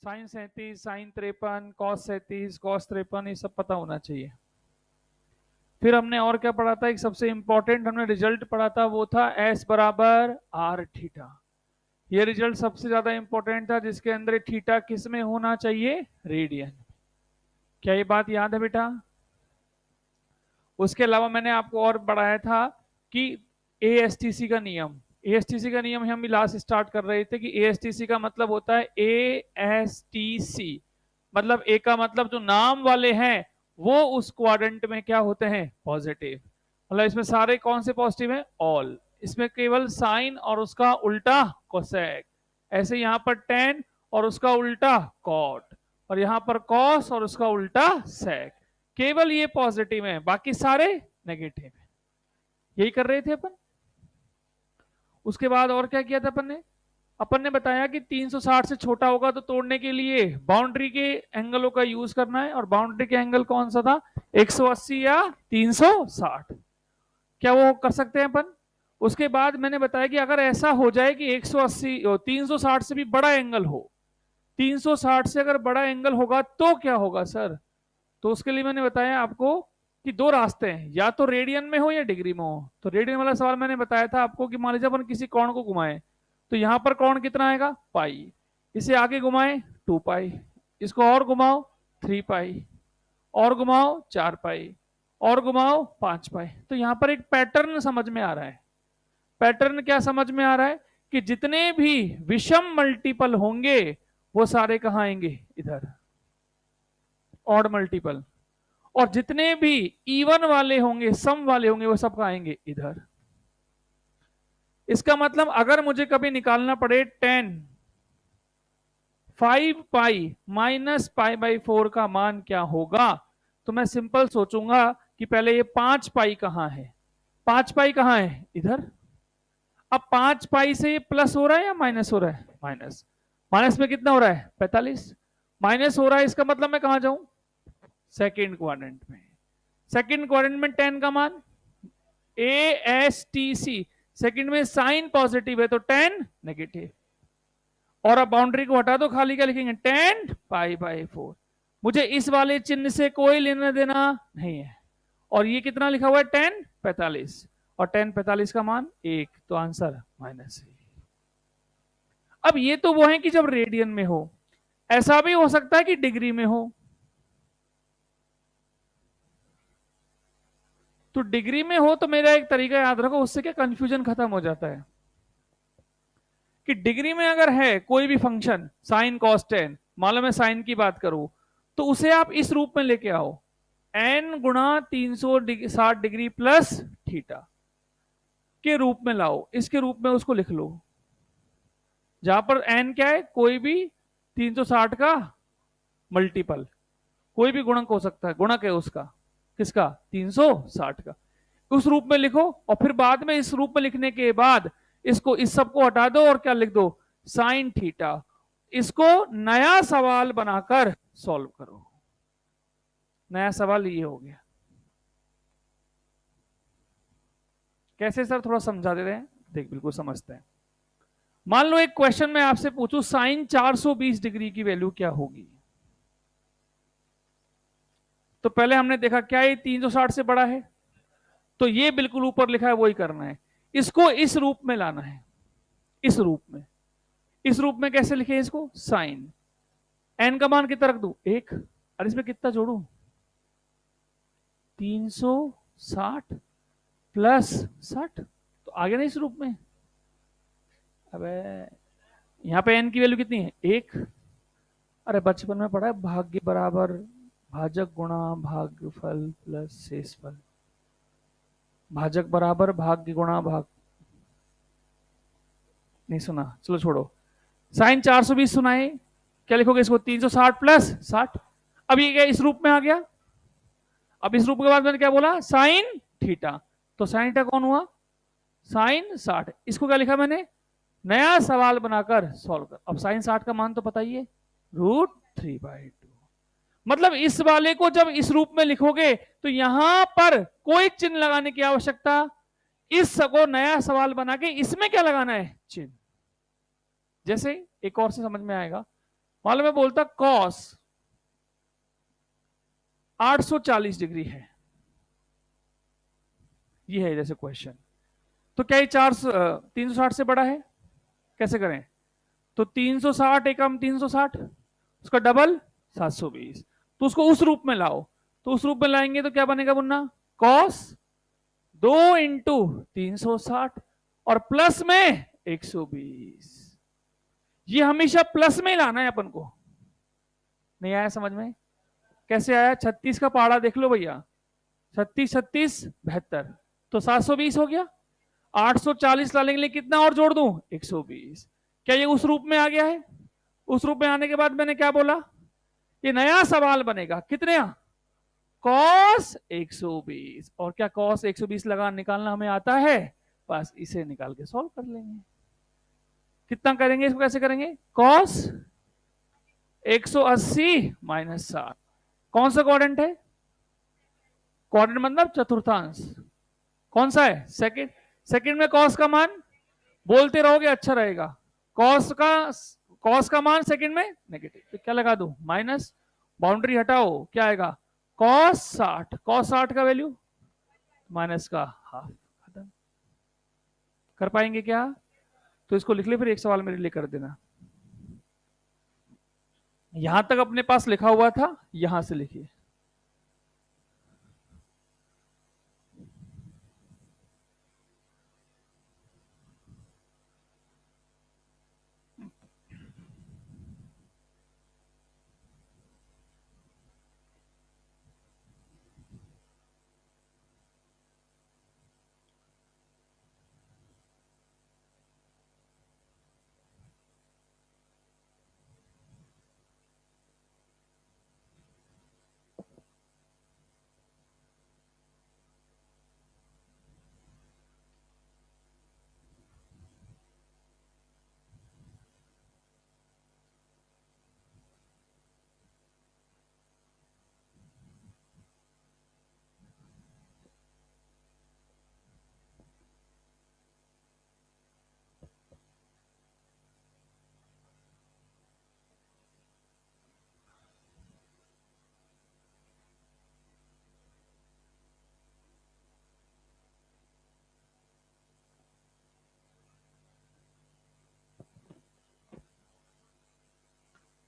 Sign 37, sign 53, cos 37, cos 53, ये सब पता होना चाहिए। फिर हमने और क्या पढ़ा था, एक सबसे इंपॉर्टेंट हमने रिजल्ट पढ़ा था, वो था एस बराबर आर थीटा। ये रिजल्ट सबसे ज्यादा इंपॉर्टेंट था, जिसके अंदर थीटा किस में होना चाहिए, रेडियन। क्या ये बात याद है बेटा? उसके अलावा मैंने आपको और बढ़ाया था कि एएसटीसी का नियम, एएसटीसी का नियम हम लास्ट स्टार्ट कर रहे थे कि एएसटीसी का मतलब होता है एएसटीसी, मतलब ए का मतलब जो नाम वाले हैं वो उस क्वाड्रेंट में क्या होते हैं, पॉजिटिव। मतलब इसमें सारे कौन से पॉजिटिव हैं, ऑल। इसमें केवल साइन और उसका उल्टा कोसेक। ऐसे यहां पर टेन और उसका उल्टा कॉट, और यहां पर कॉस और उसका उल्टा सेक। केवल ये पॉजिटिव है, बाकी सारे नेगेटिव है। यही कर रहे थे अपन। उसके बाद और क्या किया था अपन ने बताया कि 360 से छोटा होगा तो तोड़ने के लिए बाउंड्री के एंगलों का यूज करना है, और बाउंड्री के एंगल कौन सा था, 180 या 360। क्या वो कर सकते हैं अपन? उसके बाद मैंने बताया कि अगर ऐसा हो जाए कि 180 360 से भी बड़ा एंगल हो, 360 से अगर बड़ा एंगल होगा तो क्या होगा सर? तो उसके लिए मैंने बताया आपको कि दो रास्ते हैं, या तो रेडियन में हो या डिग्री में हो। तो रेडियन वाला सवाल मैंने बताया था आपको कि मान लीजिए अपन किसी कोण को घुमाएं, तो यहां पर कोण कितना आएगा, पाई। इसे आगे घुमाएं 2 पाई, इसको और घुमाओ 3 पाई, और घुमाओ 4 पाई, और घुमाओ 5 पाई। तो यहां पर एक पैटर्न समझ में आ रहा है। पैटर्न क्या समझ में आ रहा है कि जितने भी विषम मल्टीपल होंगे वो सारे कहां आएंगे, इधर, ऑड मल्टीपल। और जितने भी इवन वाले होंगे, सम वाले होंगे, वो सब आएंगे इधर। इसका मतलब अगर मुझे कभी निकालना पड़े 10 5 पाई माइनस पाई बाई 4 का मान क्या होगा, तो मैं सिंपल सोचूंगा कि पहले ये 5 पाई कहां है, 5 पाई कहां है, इधर। अब 5 पाई से ये प्लस हो रहा है या माइनस हो रहा है, माइनस। माइनस में कितना हो रहा है, 45। माइनस हो रहा है, इसका मतलब मैं कहां जाऊं, सेकेंड क्वाड्रेंट में। सेकेंड क्वाड्रेंट में 10 का मान A S T C, second में साइन पॉजिटिव है तो 10 नेगेटिव। और अब बाउंड्री को हटा दो, खाली क्या लिखेंगे, 10 पाई बाई 4। मुझे इस वाले चिन्ह से कोई लेना देना नहीं है। और ये कितना लिखा हुआ है, 10 45, और 10 45 का मान 1, तो आंसर माइनस। अब ये तो वो है कि जब रेडियन में हो, ऐसा भी हो सकता है कि डिग्री में हो। तो डिग्री में हो तो मेरा एक तरीका याद रखो, उससे क्या कंफ्यूजन खत्म हो जाता है कि डिग्री में अगर है कोई भी फंक्शन साइन कॉस टेन, मान लो मैं साइन की बात करूं, तो उसे आप इस रूप में लेके आओ, एन गुणा 360 डिग्री प्लस थीटा के रूप में लाओ, इसके रूप में उसको लिख लो, जहां पर एन क्या है, कोई भी 360 का मल्टीपल, कोई भी गुणक हो सकता है, गुणक है उसका, किसका, 360 का। उस रूप में लिखो, और फिर बाद में इस रूप में लिखने के बाद इसको, इस सब को हटा दो और क्या लिख दो, साइन थीटा। इसको नया सवाल बनाकर सॉल्व करो। नया सवाल ये हो गया। कैसे सर, थोड़ा समझा दे रहे हैं, देख बिल्कुल समझते हैं। मान लो एक क्वेश्चन मैं आपसे पूछूं, साइन 420 डिग्री की वैल्यू क्या होगी। तो पहले हमने देखा क्या ये 360 से बड़ा है, तो ये बिल्कुल ऊपर लिखा है वही करना है। इसको इस रूप में लाना है, इस रूप में। इस रूप में कैसे लिखे इसको, साइन, एन का मान कितना रख दू, 1, और इसमें कितना जोड़ू, 360 प्लस 60, तो आ गया ना इस रूप में। अबे यहां पे एन की वैल्यू कितनी है, 1। अरे बचपन में पढ़ा है, भाग्य बराबर भाजक गुणा भाग्यफल प्लस शेषफल, भाजक बराबर भाग्य गुणा भाग, नहीं सुना, चलो छोड़ो। साइन 420 सुनाए, क्या लिखोगे इसको, 360 प्लस 60। अब ये क्या इस रूप में आ गया। अब इस रूप के बाद मैंने क्या बोला, साइन थीटा, तो साइन थीटा कौन हुआ, साइन 60। इसको क्या लिखा मैंने, नया सवाल बनाकर सॉल्व कर। अब साइन 60 का मान तो पता ही है, √3/2। मतलब इस वाले को जब इस रूप में लिखोगे तो यहां पर कोई चिन्ह लगाने की आवश्यकता, इस को नया सवाल बना के इसमें क्या लगाना है, चिन्ह। जैसे एक और से समझ में आएगा, मान लो मैं बोलता कॉस 840 डिग्री है, ये है जैसे क्वेश्चन, तो क्या ये 360 से बड़ा है? कैसे करें? तो 360 एकम 360, उसका डबल 720, तो उसको उस रूप में लाओ। तो उस रूप में लाएंगे तो क्या बनेगा मुन्ना? कॉस 2 × 360 और प्लस में 120। ये हमेशा प्लस में ही लाना है अपन को। नहीं आया समझ में? कैसे आया? 36 का पहाड़ा देख लो भैया, 36 36 72, तो 720 हो गया। 840 लाने के लिए कितना और जोड़ दूं? 120। क्या ये उस रूप में आ गया है? उस रूप में आने के बाद मैंने क्या बोला? ये नया सवाल बनेगा, कितने? कॉस 120। और क्या कॉस 120 लगा निकालना हमें आता है? बस इसे निकाल के सॉल्व कर लेंगे। कितना करेंगे इसको? कैसे करेंगे? कॉस 180 माइनस 60, कौन सा क्वाड्रेंट है? क्वाड्रेंट मतलब चतुर्थांश। कौन सा है? सेकंड। सेकंड में कॉस का मान, बोलते रहोगे अच्छा रहेगा, कॉस का मान सेकंड में नेगेटिव, तो क्या लगा दो? माइनस, बाउंड्री हटाओ, क्या आएगा? कॉस 60, कॉस 60 का वैल्यू माइनस का हाफ, खत्म। कर पाएंगे क्या? तो इसको लिख ले, फिर एक सवाल मेरे लिए कर देना। यहां तक अपने पास लिखा हुआ था, यहां से लिखिए।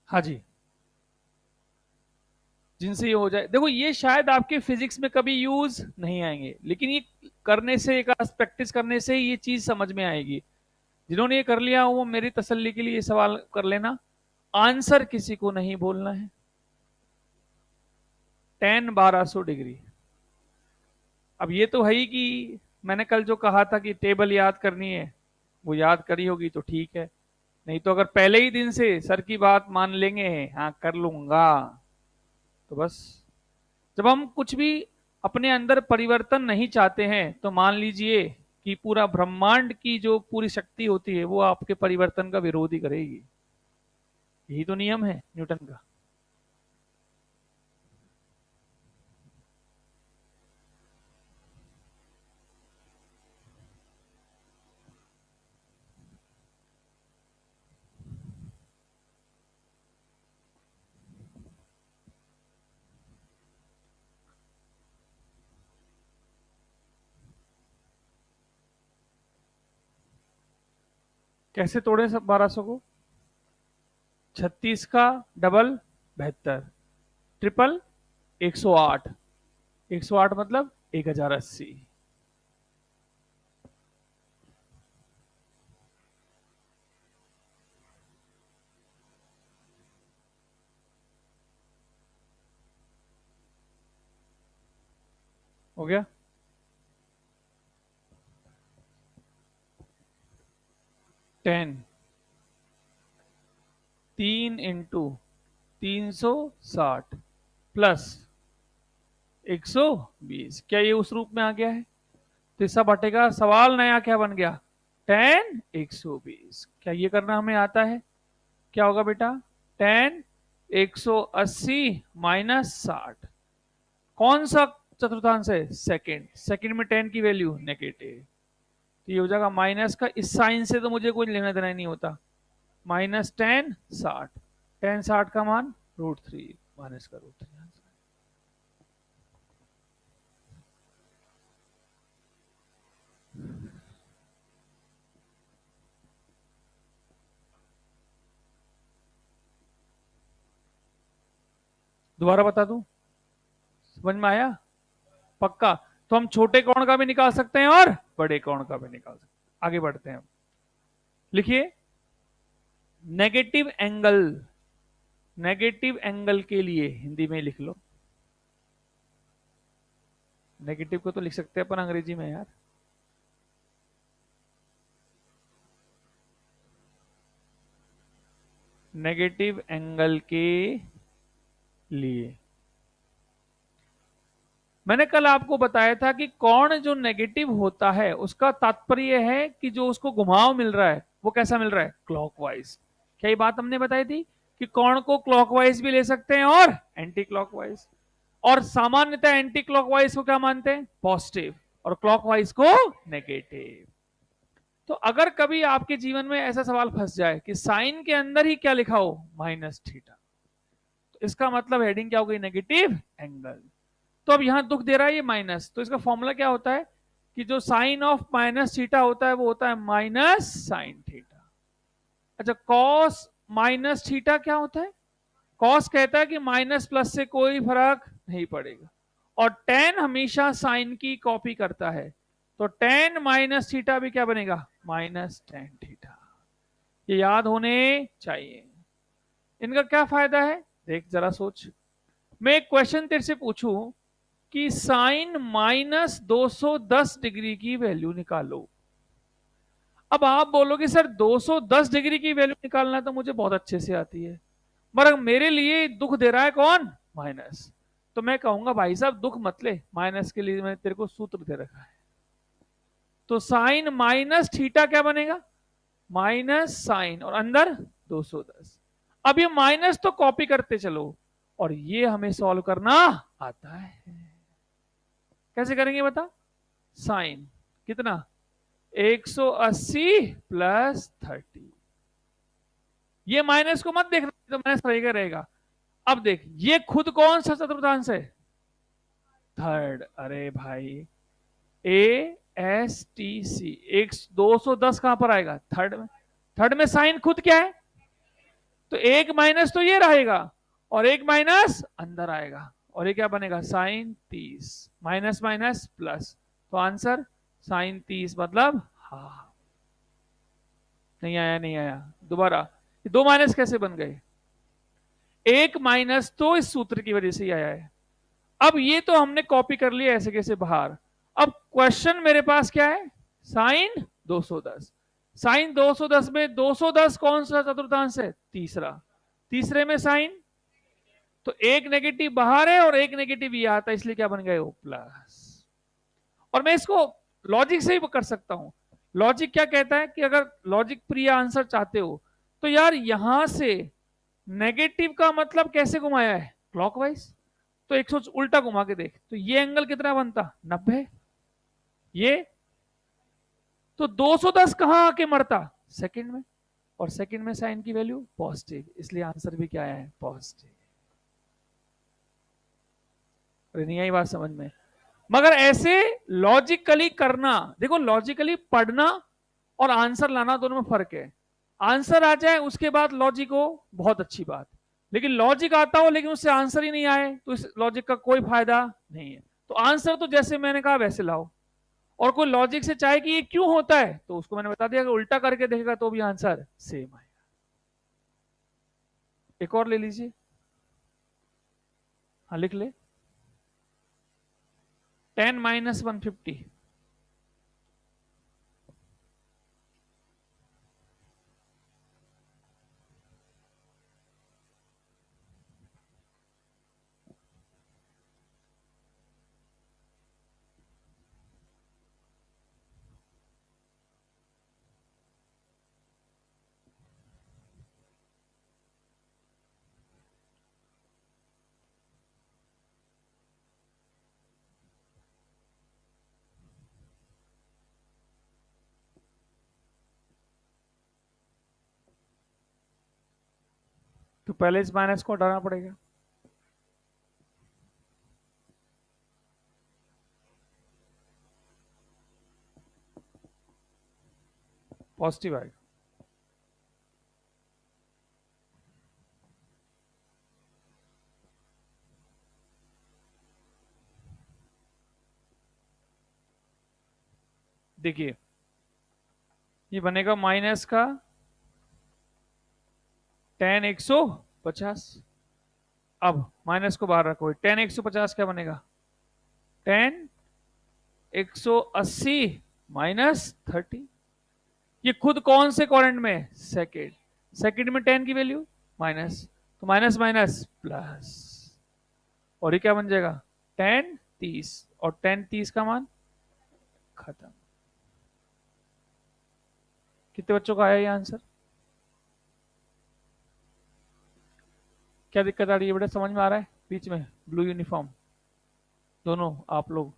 हाँ जी, जिनसे ये हो जाए। देखो ये शायद आपके फिजिक्स में कभी यूज नहीं आएंगे, लेकिन ये करने से, एक प्रैक्टिस करने से ये चीज समझ में आएगी। जिन्होंने ये कर लिया वो मेरी तसल्ली के लिए ये सवाल कर लेना, आंसर किसी को नहीं बोलना है। Ten 1200 degree. अब ये तो है ही कि मैंने कल जो कहा था कि टेबल याद करनी है, वो याद करी होगी तो ठीक है, नहीं तो अगर पहले ही दिन से सर की बात मान लेंगे, हाँ कर लूंगा, तो बस। जब हम कुछ भी अपने अंदर परिवर्तन नहीं चाहते हैं तो मान लीजिए कि पूरा ब्रह्मांड की जो पूरी शक्ति होती है वो आपके परिवर्तन का विरोध ही करेगी। यही तो नियम है न्यूटन का। कैसे तोड़े सब 1200 को? 36 का डबल 72, ट्रिपल 108, 108 मतलब 1080। हो गया? 10, 3 × 360 प्लस 120, क्या ये उस रूप में आ गया है? तो इसका बटेगा, सवाल नया क्या बन गया? 10 120। क्या ये करना हमें आता है? क्या होगा बेटा? 10 180 माइनस 60, कौन सा चतुर्थांश है? सेकंड। सेकंड में 10 की वैल्यू नेगेटिव, तो ये हो जाएगा माइनस का, इस साइन से तो मुझे कोई लेना देना नहीं होता, -10 60। टेन 60 का मान √3 माइनस का √3 आंसर। दोबारा बता दूं, समझ में आया? पक्का? तो हम छोटे कोण का भी निकाल सकते हैं और बड़े कोण का भी निकाल सकते हैं। आगे बढ़ते हैं, लिखिए नेगेटिव एंगल, नेगेटिव एंगल के लिए हिंदी में लिख लो। नेगेटिव को तो लिख सकते हैं अपन अंग्रेजी में यार। नेगेटिव एंगल के लिए मैंने कल आपको बताया था कि कोण जो नेगेटिव होता है उसका तात्पर्य है कि जो उसको घुमाव मिल रहा है वो कैसा मिल रहा है, क्लॉकवाइज। क्या ये बात हमने बताई थी कि कोण को क्लॉकवाइज भी ले सकते हैं और एंटी क्लॉकवाइज, और सामान्यतः एंटी क्लॉकवाइज को क्या मानते हैं, पॉजिटिव, और क्लॉकवाइज को नेगेटिव। तो अगर कभी आपके जीवन में ऐसा सवाल फंस जाए कि साइन के अंदर ही क्या लिखा हो, माइनस थीटा, तो इसका मतलब हेडिंग क्या हो गई, नेगेटिव एंगल। तो अब यहां दुख दे रहा है ये माइनस, तो इसका फॉर्मूला क्या होता है कि जो साइन ऑफ माइनस थीटा होता है वो होता है माइनस साइन थीटा। अच्छा, कॉस माइनस थीटा क्या होता है, कॉस कहता है कि माइनस प्लस से कोई फर्क नहीं पड़ेगा, और टेन हमेशा साइन की कॉपी करता है, तो टेन माइनस थीटा भी क्या बनेगा, माइनस टेन थीटा। ये याद होने चाहिए। इनका क्या फायदा है, देख जरा सोच। मैं एक क्वेश्चन तेरे से पूछूं कि साइन माइनस 210 डिग्री की वैल्यू निकालो। अब आप बोलोगे सर 210 डिग्री की वैल्यू निकालना तो मुझे बहुत अच्छे से आती है, मगर मेरे लिए दुख दे रहा है कौन, माइनस। तो मैं कहूंगा भाई साहब दुख मत ले, माइनस के लिए मैंने तेरे को सूत्र दे रखा है। तो साइन माइनस थीटा क्या बनेगा, माइनस साइन और अंदर 210। अब ये माइनस तो कॉपी करते चलो, और ये हमें सॉल्व करना आता है। कैसे करेंगे बता, साइन कितना, 180 प्लस 30, ये माइनस को मत देखना तो माइनस रहेगा रहेगा। अब देख ये खुद कौन सा चतुर्थांश है, थर्ड। अरे भाई ए एस टी सी, एक 210 कहां पर आएगा, थर्ड में। थर्ड में साइन खुद क्या है, तो एक माइनस तो ये रहेगा और एक माइनस अंदर आएगा, और ये क्या बनेगा, साइन 30, माइनस माइनस प्लस, तो आंसर साइन 30 मतलब हाफ। नहीं आया, नहीं आया, दोबारा। दो माइनस कैसे बन गए, एक माइनस तो इस सूत्र की वजह से ही आया है। अब ये तो हमने कॉपी कर लिया ऐसे कैसे बाहर। अब क्वेश्चन मेरे पास क्या है, साइन 210, साइन 210 में 210 कौन सा चतुर्थांश है, तीसरा, तीसरे में साइन, तो एक नेगेटिव बाहर है और एक नेगेटिव ये आता है, इसलिए क्या बन गए वो प्लस। और मैं इसको लॉजिक से ही कर सकता हूं। लॉजिक क्या कहता है कि अगर लॉजिक प्रिय आंसर चाहते हो तो यार यहां से नेगेटिव का मतलब कैसे घुमाया है, क्लॉकवाइज। तो 100 उल्टा घुमा के देख, तो ये एंगल कितना बनता, 90। ये तो 210 कहां आके मरता, सेकंड में, और सेकंड में साइन की वैल्यू पॉजिटिव, इसलिए आंसर भी क्या है, पॉजिटिव। अरे नहीं आई बात समझ में? मगर ऐसे लॉजिकली करना, देखो लॉजिकली पढ़ना और आंसर लाना दोनों में फर्क है। आंसर आ जाए उसके बाद लॉजिक हो, बहुत अच्छी बात, लेकिन लॉजिक आता हो लेकिन उससे आंसर ही नहीं आए तो इस लॉजिक का कोई फायदा नहीं है। तो आंसर तो जैसे मैंने कहा वैसे लाओ, और कोई लॉजिक से चाहे कि ये क्यों होता है तो उसको मैंने बता दिया कि उल्टा करके देखेगा तो भी आंसर सेम आएगा। एक और ले लीजिए, हाँ लिख ले, 10 माइनस 150, तो पहले इस माइनस को हटाना पड़ेगा। पॉजिटिव आएगा। देखिए ये बनेगा माइनस का tan 150। अब माइनस को बाहर रखो, tan 150 क्या बनेगा, tan 180 माइनस 30। ये खुद कौन से क्वाड्रेंट में, सेकेंड। सेकेंड में tan की वैल्यू माइनस, तो माइनस माइनस प्लस, और ये क्या बन जाएगा tan 30, और tan 30 का मान खत्म। कितने बच्चों का आया ये आंसर? क्या दिक्कत आ रही है बेटा, समझ में आ रहा है? बीच में ब्लू यूनिफॉर्म दोनों आप लोग,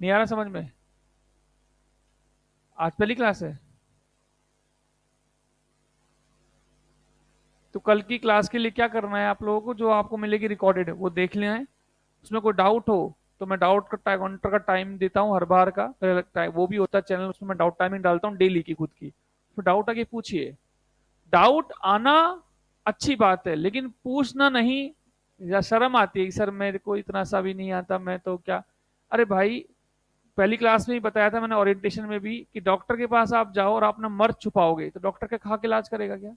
नहीं आ रहा समझ में? आज पहली क्लास है, तो कल की क्लास के लिए क्या करना है आप लोगों को, जो आपको मिलेगी रिकॉर्डेड वो देख लेना है। उसमें कोई डाउट हो तो मैं डाउट का काउंटर का टाइम देता हूँ हर बार का, वो भी होता है चैनल, उसमें मैं डाउट टाइमिंग डालता हूँ डेली की खुद की। तो डाउट आके पूछिए, डाउट आना अच्छी बात है, लेकिन पूछना नहीं। या शर्म आती है कि सर मेरे को इतना सा भी नहीं आता, मैं तो क्या। अरे भाई, पहली क्लास में ही बताया था मैंने ओरिएंटेशन में भी, कि डॉक्टर के पास आप जाओ और अपना मर्ज छुपाओगे तो डॉक्टर क्या खा के इलाज करेगा क्या?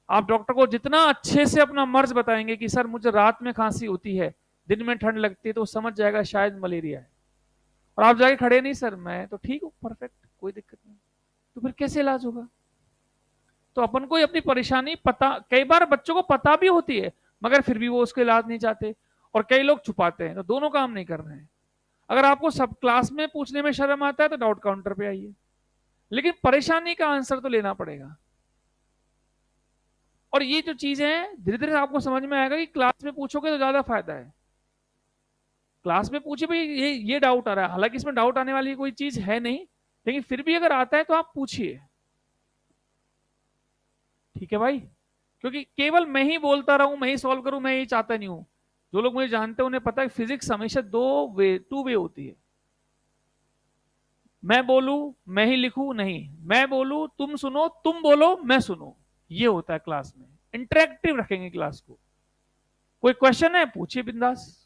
आप डॉक्टर को जितना अच्छे से अपना मर्ज बताएंगे कि सर मुझे रात में खांसी होती है, दिन में ठंड लगती है, तो वो समझ जाएगा शायद मलेरिया है। और आप जाके खड़े, नहीं सर मैं तो ठीक हूँ, परफेक्ट, कोई दिक्कत नहीं, तो फिर कैसे इलाज होगा? तो अपन को अपनी परेशानी पता, कई बार बच्चों को पता भी होती है मगर फिर भी वो उसका इलाज नहीं चाहते, और कई लोग छुपाते हैं, तो दोनों काम नहीं कर रहे हैं। अगर आपको सब क्लास में पूछने में शर्म आता है तो डाउट काउंटर पे आइए, लेकिन परेशानी का आंसर तो लेना पड़ेगा। और ये जो चीजें हैं धीरे धीरे आपको समझ में आएगा कि क्लास में पूछोगे तो ज्यादा फायदा है। क्लास में पूछे भाई ये डाउट आ रहा है, हालांकि इसमें डाउट आने वाली कोई चीज है नहीं, लेकिन फिर भी अगर आता है तो आप पूछिए, ठीक है भाई? क्योंकि केवल मैं ही बोलता रहूं, मैं ही सॉल्व करूं, मैं यही चाहता नहीं हूं। जो लोग मुझे जानते हैं उन्हें पता है फिजिक्स हमेशा टू वे होती है। मैं बोलूं मैं ही लिखूं नहीं, मैं बोलूं तुम सुनो, तुम बोलो मैं सुनूं, ये होता है क्लास में। इंटरेक्टिव रखेंगे क्लास को। कोई क्वेश्चन है पूछिए बिंदास।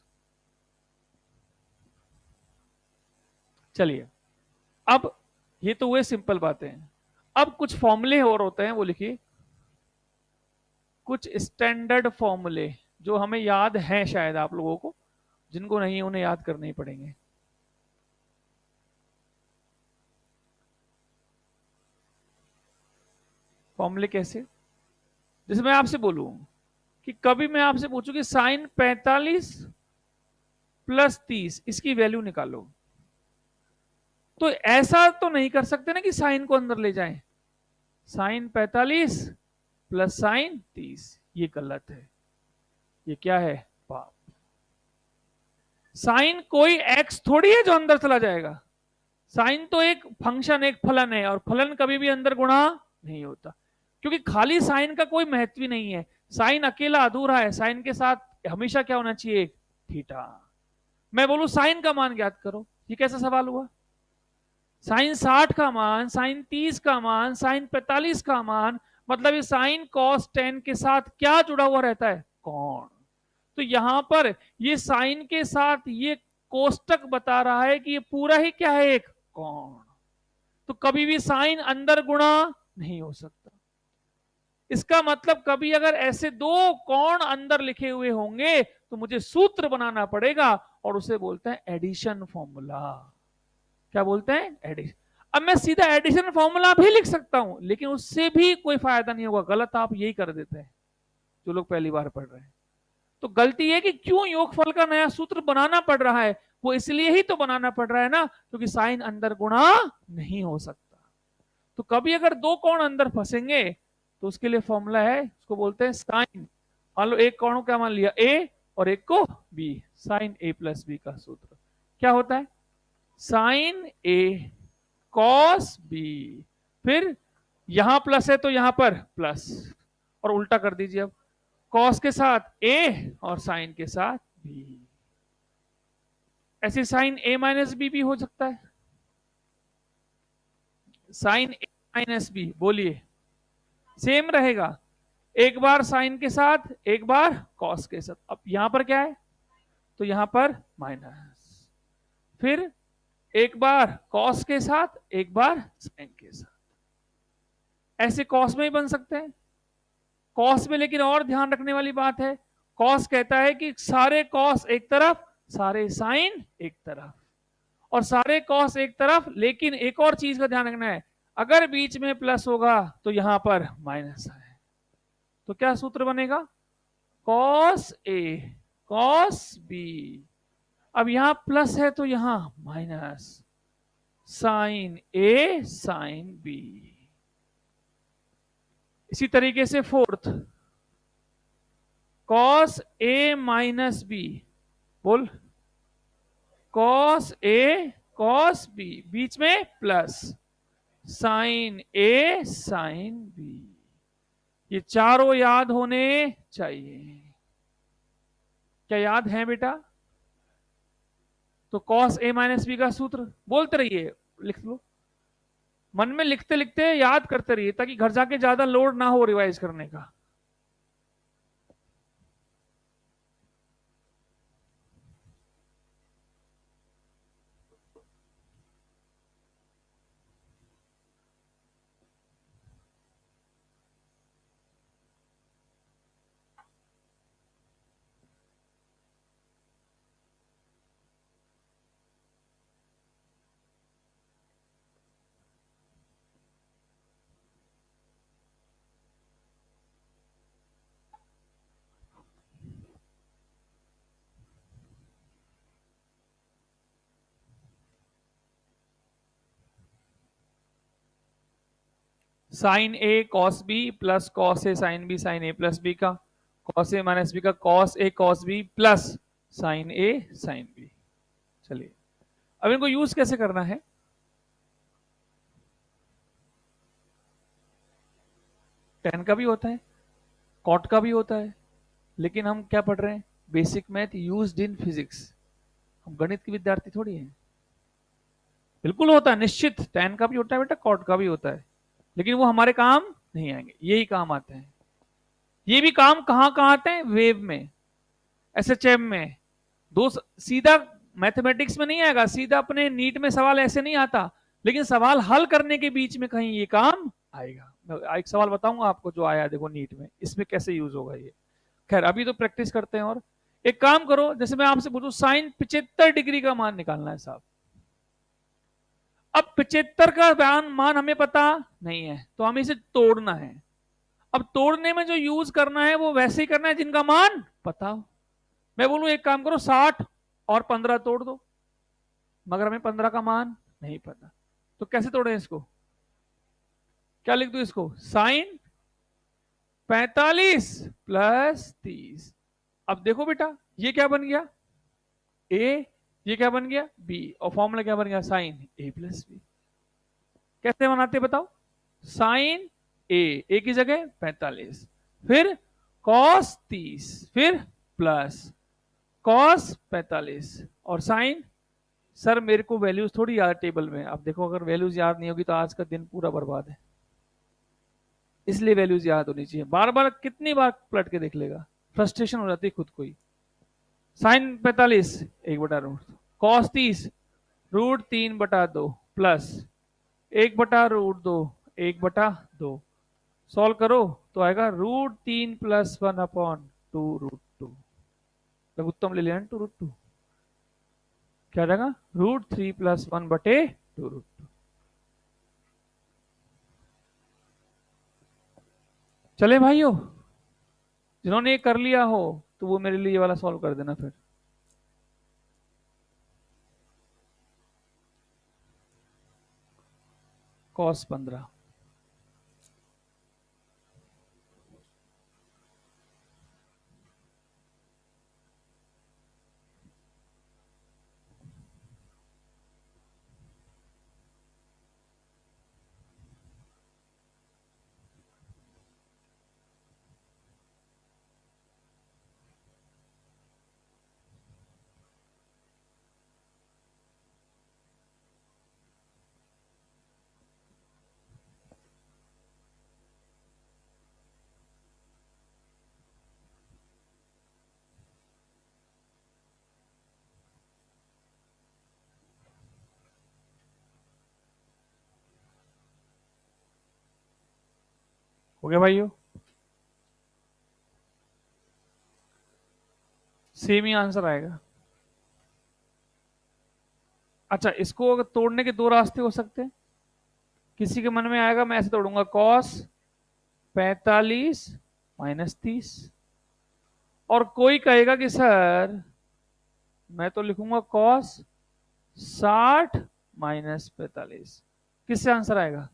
चलिए, अब ये तो हुए सिंपल बातें। अब कुछ फॉर्मूले और होते हैं, वो लिखिए। कुछ स्टैंडर्ड फॉर्मूले जो हमें याद हैं, शायद आप लोगों को, जिनको नहीं उन्हें याद करने ही पड़ेंगे। फॉर्मूले कैसे? जैसे मैं आपसे बोलूं कि कभी मैं आपसे पूछूं कि साइन 45 प्लस 30 इसकी वैल्यू निकालो, तो ऐसा तो नहीं कर सकते ना कि साइन को अंदर ले जाएं। साइन 45 प्लस साइन 30, ये गलत है। ये क्या है, पाप। साइन कोई एक्स थोड़ी है जो अंदर चला जाएगा। साइन तो एक फंक्शन, एक फलन है, और फलन कभी भी अंदर गुणा नहीं होता, क्योंकि खाली साइन का कोई महत्व ही नहीं है। साइन अकेला अधूरा है, साइन के साथ हमेशा क्या होना चाहिए, थीटा। मैं बोलूं साइन का मान ज्ञात करो, ये कैसा सवाल हुआ? साइन 60 का मान, साइन 30 का मान, साइन 45 का मान, मतलब ये साइन कॉस टेन के साथ क्या जुड़ा हुआ रहता है, कोण। तो यहां पर ये साइन के साथ ये कोष्टक बता रहा है कि ये पूरा ही क्या है, एक कोण। तो कभी भी साइन अंदर गुणा नहीं हो सकता। इसका मतलब कभी अगर ऐसे दो कोण अंदर लिखे हुए होंगे तो मुझे सूत्र बनाना पड़ेगा, और उसे बोलते हैं एडिशन फॉर्मूला। क्या बोलते हैं, एडिशन। अब मैं सीधा एडिशन फॉर्मूला भी लिख सकता हूं, लेकिन उससे भी कोई फायदा नहीं होगा। गलत आप यही कर देते हैं जो लोग पहली बार पढ़ रहे हैं। तो गलती है कि क्यों योगफल का नया सूत्र बनाना पड़ रहा है, वो इसलिए ही तो बनाना पड़ रहा है ना, क्योंकि साइन अंदर गुणा नहीं हो सकता। तो कभी अगर दो कोण अंदर फंसेंगे तो उसके लिए फॉर्मूला है, उसको बोलते हैं साइन। मान लो एक कोण को क्या मान लिया, ए, और एक को बी, साइन ए प्लस बी का सूत्र क्या होता है, साइन ए कॉस बी। फिर यहां प्लस है तो यहां पर प्लस, और उल्टा कर दीजिए अब, कॉस के साथ ए और साइन के साथ बी। ऐसे साइन ए माइनस बी भी हो सकता है, साइन ए माइनस बी, बोलिए सेम रहेगा, एक बार साइन के साथ एक बार कॉस के साथ। अब यहां पर क्या है, तो यहां पर माइनस, फिर एक बार कॉस के साथ एक बार साइन के साथ। ऐसे कॉस में ही बन सकते हैं। कॉस में लेकिन और ध्यान रखने वाली बात है, कॉस कहता है कि सारे कॉस एक तरफ, सारे साइन एक तरफ, और सारे कॉस एक तरफ, लेकिन एक और चीज का ध्यान रखना है, अगर बीच में प्लस होगा तो यहां पर माइनस है। तो क्या सूत्र बनेगा, कॉस ए कॉस बी। अब यहां प्लस है तो यहां minus, sign A sine B. इसी तरीके से fourth, cos A minus B, बोल, कॉस ए कॉस बी, बीच में plus, sine A sine B. ये चारों याद होने चाहिए। क्या याद है बेटा? तो कॉस ए माइनस बी का सूत्र बोलते रहिए, लिख लो, मन में लिखते लिखते याद करते रहिए, ताकि घर जाके ज्यादा लोड ना हो रिवाइज करने का। Sign A cos B plus cos A sine B sign A plus B का, कॉस ए माइनस बी का cos A cos B plus sine A sine B. चलिए अब इनको यूज कैसे करना है, टेन का भी होता है, कॉट का भी होता है, लेकिन हम क्या पढ़ रहे हैं, basic math used in physics. हम गणित के विद्यार्थी थोड़ी हैं। बिल्कुल होता है, निश्चित टेन का भी होता है बेटा, कॉट का भी होता है, लेकिन वो हमारे काम नहीं आएंगे, यही काम आते हैं। ये भी काम कहां कहां आते हैं, वेव में, एसएचएम में, दो सीधा मैथमेटिक्स में नहीं आएगा, सीधा अपने नीट में सवाल ऐसे नहीं आता, लेकिन सवाल हल करने के बीच में कहीं ये काम आएगा। मैं एक सवाल बताऊंगा आपको जो आया, देखो नीट में, इसमें कैसे यूज होगा ये। खैर अभी तो प्रैक्टिस करते हैं। और एक काम करो, जैसे मैं आपसे पूछूं साइन 75 डिग्री का मान निकालना है साहब, अब 75 का मान हमें पता नहीं है, तो हमें इसे तोड़ना है। अब तोड़ने में जो यूज करना है वो वैसे ही करना है जिनका मान पता हो। मैं बोलूं एक काम करो, 60 और 15 तोड़ दो, मगर हमें 15 का मान नहीं पता, तो कैसे तोड़े इसको, क्या लिख दो इसको, साइन 45 प्लस 30। अब देखो बेटा ये क्या बन गया, ए, ये क्या बन गया बी, और फॉर्मूला क्या बन गया, साइन ए प्लस बी। कैसे बनाते बताओ, साइन ए की जगह 45, फिर कॉस 30, फिर प्लस कॉस 45 और साइन। सर मेरे को वैल्यूज थोड़ी याद टेबल में, अब देखो अगर वैल्यूज याद नहीं होगी तो आज का दिन पूरा बर्बाद है, इसलिए वैल्यूज याद होनी चाहिए। बार बार कितनी बार पलट के देख लेगा, फ्रस्ट्रेशन हो जाती है खुद को ही। Sine 45 1/√, cos 30 √3/2 plus 1/√2 1/2। सॉल्व करो तो आएगा √3 + 1/2√2, लघुत्तम ले लेना 2√2, क्या रहेगा √3 + 1/2√2। चले भाइयों, जिन्होंने ये कर लिया हो तो वो मेरे लिए ये वाला सॉल्व कर देना फिर। cos 15, हो गया भाइयों? सेम ही आंसर आएगा। अच्छा, इसको अगर तोड़ने के दो रास्ते हो सकते हैं। किसी के मन में आएगा मैं ऐसे तोड़ूंगा, कॉस 45 माइनस 30। और कोई कहेगा कि सर मैं तो लिखूंगा कॉस 60 माइनस 45। किससे आंसर आएगा?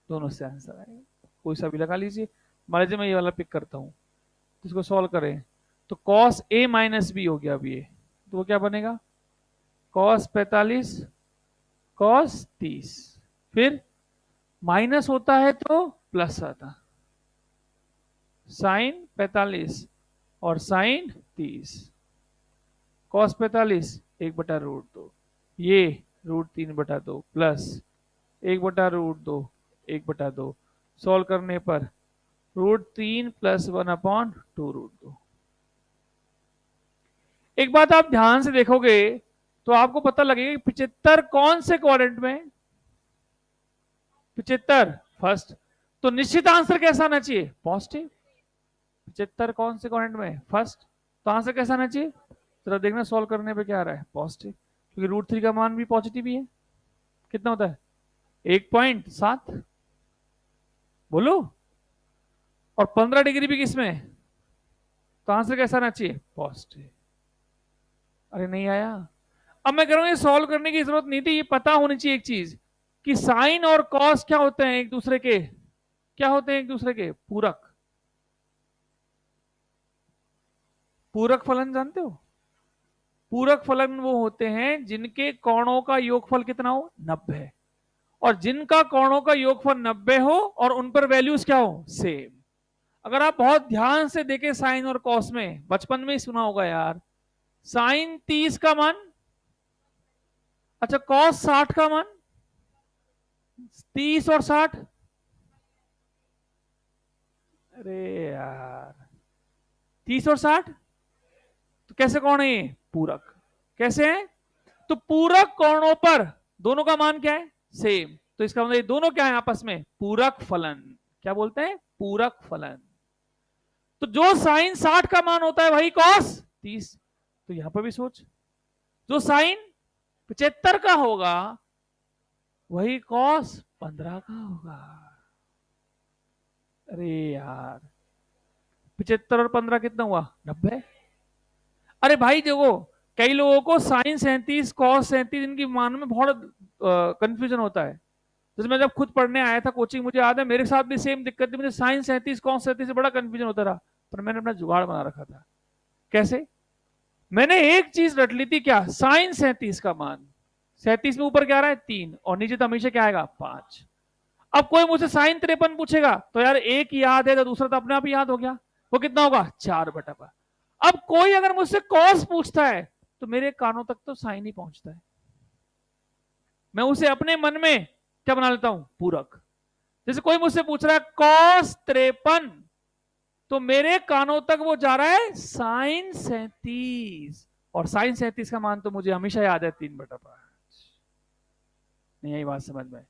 दोनों से आंसर आएगा। कोई सा भी लगा लीजिए। मान लीजिए मैं ये वाला पिक करता हूं, तो इसको सॉल्व करें तो कॉस ए माइनस बी हो गया अब ये, तो वो क्या बनेगा? Cos 45 cos 30। फिर माइनस होता है तो प्लस आता, साइन 45 और साइन 30। कॉस 45 1/√2, ये √3/2 प्लस 1/√2 1/2। सॉल्व करने पर √3 प्लस 1/2√2। एक बात आप ध्यान से देखोगे तो आपको पता लगेगा कि 75 कौन से क्वाड्रेंट में? 75 फर्स्ट। तो निश्चित आंसर कैसा आना चाहिए? पॉजिटिव। 75 कौन से क्वाड्रेंट में? फर्स्ट। तो आंसर कैसा आना चाहिए? जरा देखना सॉल्व करने पे क्या आ रहा है, पॉजिटिव, क्योंकि √3 का मान भी पॉजिटिव ही है। कितना होता है? 1.7। बोलो। और 15 डिग्री भी किसमें? तो आंसर कैसा आना चाहिए? पॉजिटिव। अरे नहीं आया। अब मैं कह रहा हूं ये सॉल्व करने की जरूरत नहीं थी, ये पता होनी चाहिए एक चीज कि साइन और कॉस क्या होते हैं एक दूसरे के, क्या होते हैं एक दूसरे के? पूरक। पूरक फलन जानते हो? पूरक फलन वो होते हैं जिनके कोणों का योगफल कितना हो? 90। और जिनका कोणों का योगफल 90 हो और उन पर वैल्यूज क्या हो? सेम। अगर आप बहुत ध्यान से देखें साइन और कॉस में, बचपन में ही सुना होगा यार, साइन 30 का मान, अच्छा कॉस 60 का मान, 30 और 60। अरे यार, 30 और 60 तो कैसे कोण है ये? पूरक। कैसे है? तो पूरक कोणों पर दोनों का मान क्या है? सेम। तो इसका मतलब ये दोनों क्या है आपस में? पूरक फलन। क्या बोलते हैं? पूरक फलन। तो जो साइन 60 का मान होता है वही कॉस 30। तो यहां पर भी सोच, जो साइन 75 का होगा वही कॉस 15 का होगा। अरे यार, 75 और 15 कितना हुआ? 90। अरे भाई देखो, कई लोगों को साइन 37 कॉस 37 इनकी मान में बहुत कंफ्यूजन होता है। जैसे मैं जब खुद पढ़ने आया था कोचिंग, मुझे याद है मेरे साथ भी सेम दिक्कत थी, मुझे साइन 37 कॉस 37 से बड़ा कंफ्यूजन होता रहा। पर मैंने अपना जुगाड़ बना रखा था। कैसे? मैंने एक चीज रट ली थी, क्या? साइन 37 का मान, 37 में ऊपर क्या आ रहा है? 3, और नीचे तो हमेशा क्या आएगा? 5। अब कोई मुझसे साइन 53 पूछेगा तो यार एक याद है तो दूसरा तो अपने आप ही याद हो गया, वो कितना होगा? 4/5। अब कोई अगर मुझसे कॉस पूछता है तो मेरे कानों तक तो साइन ही पहुंचता है, मैं उसे अपने मन में क्या बना लेता हूं? पूरक। जैसे कोई मुझसे पूछ रहा है कॉस 53, तो मेरे कानों तक वो जा रहा है साइन 37। और साइन 37 का मान तो मुझे हमेशा याद है 3/5। नहीं आई बात समझ में?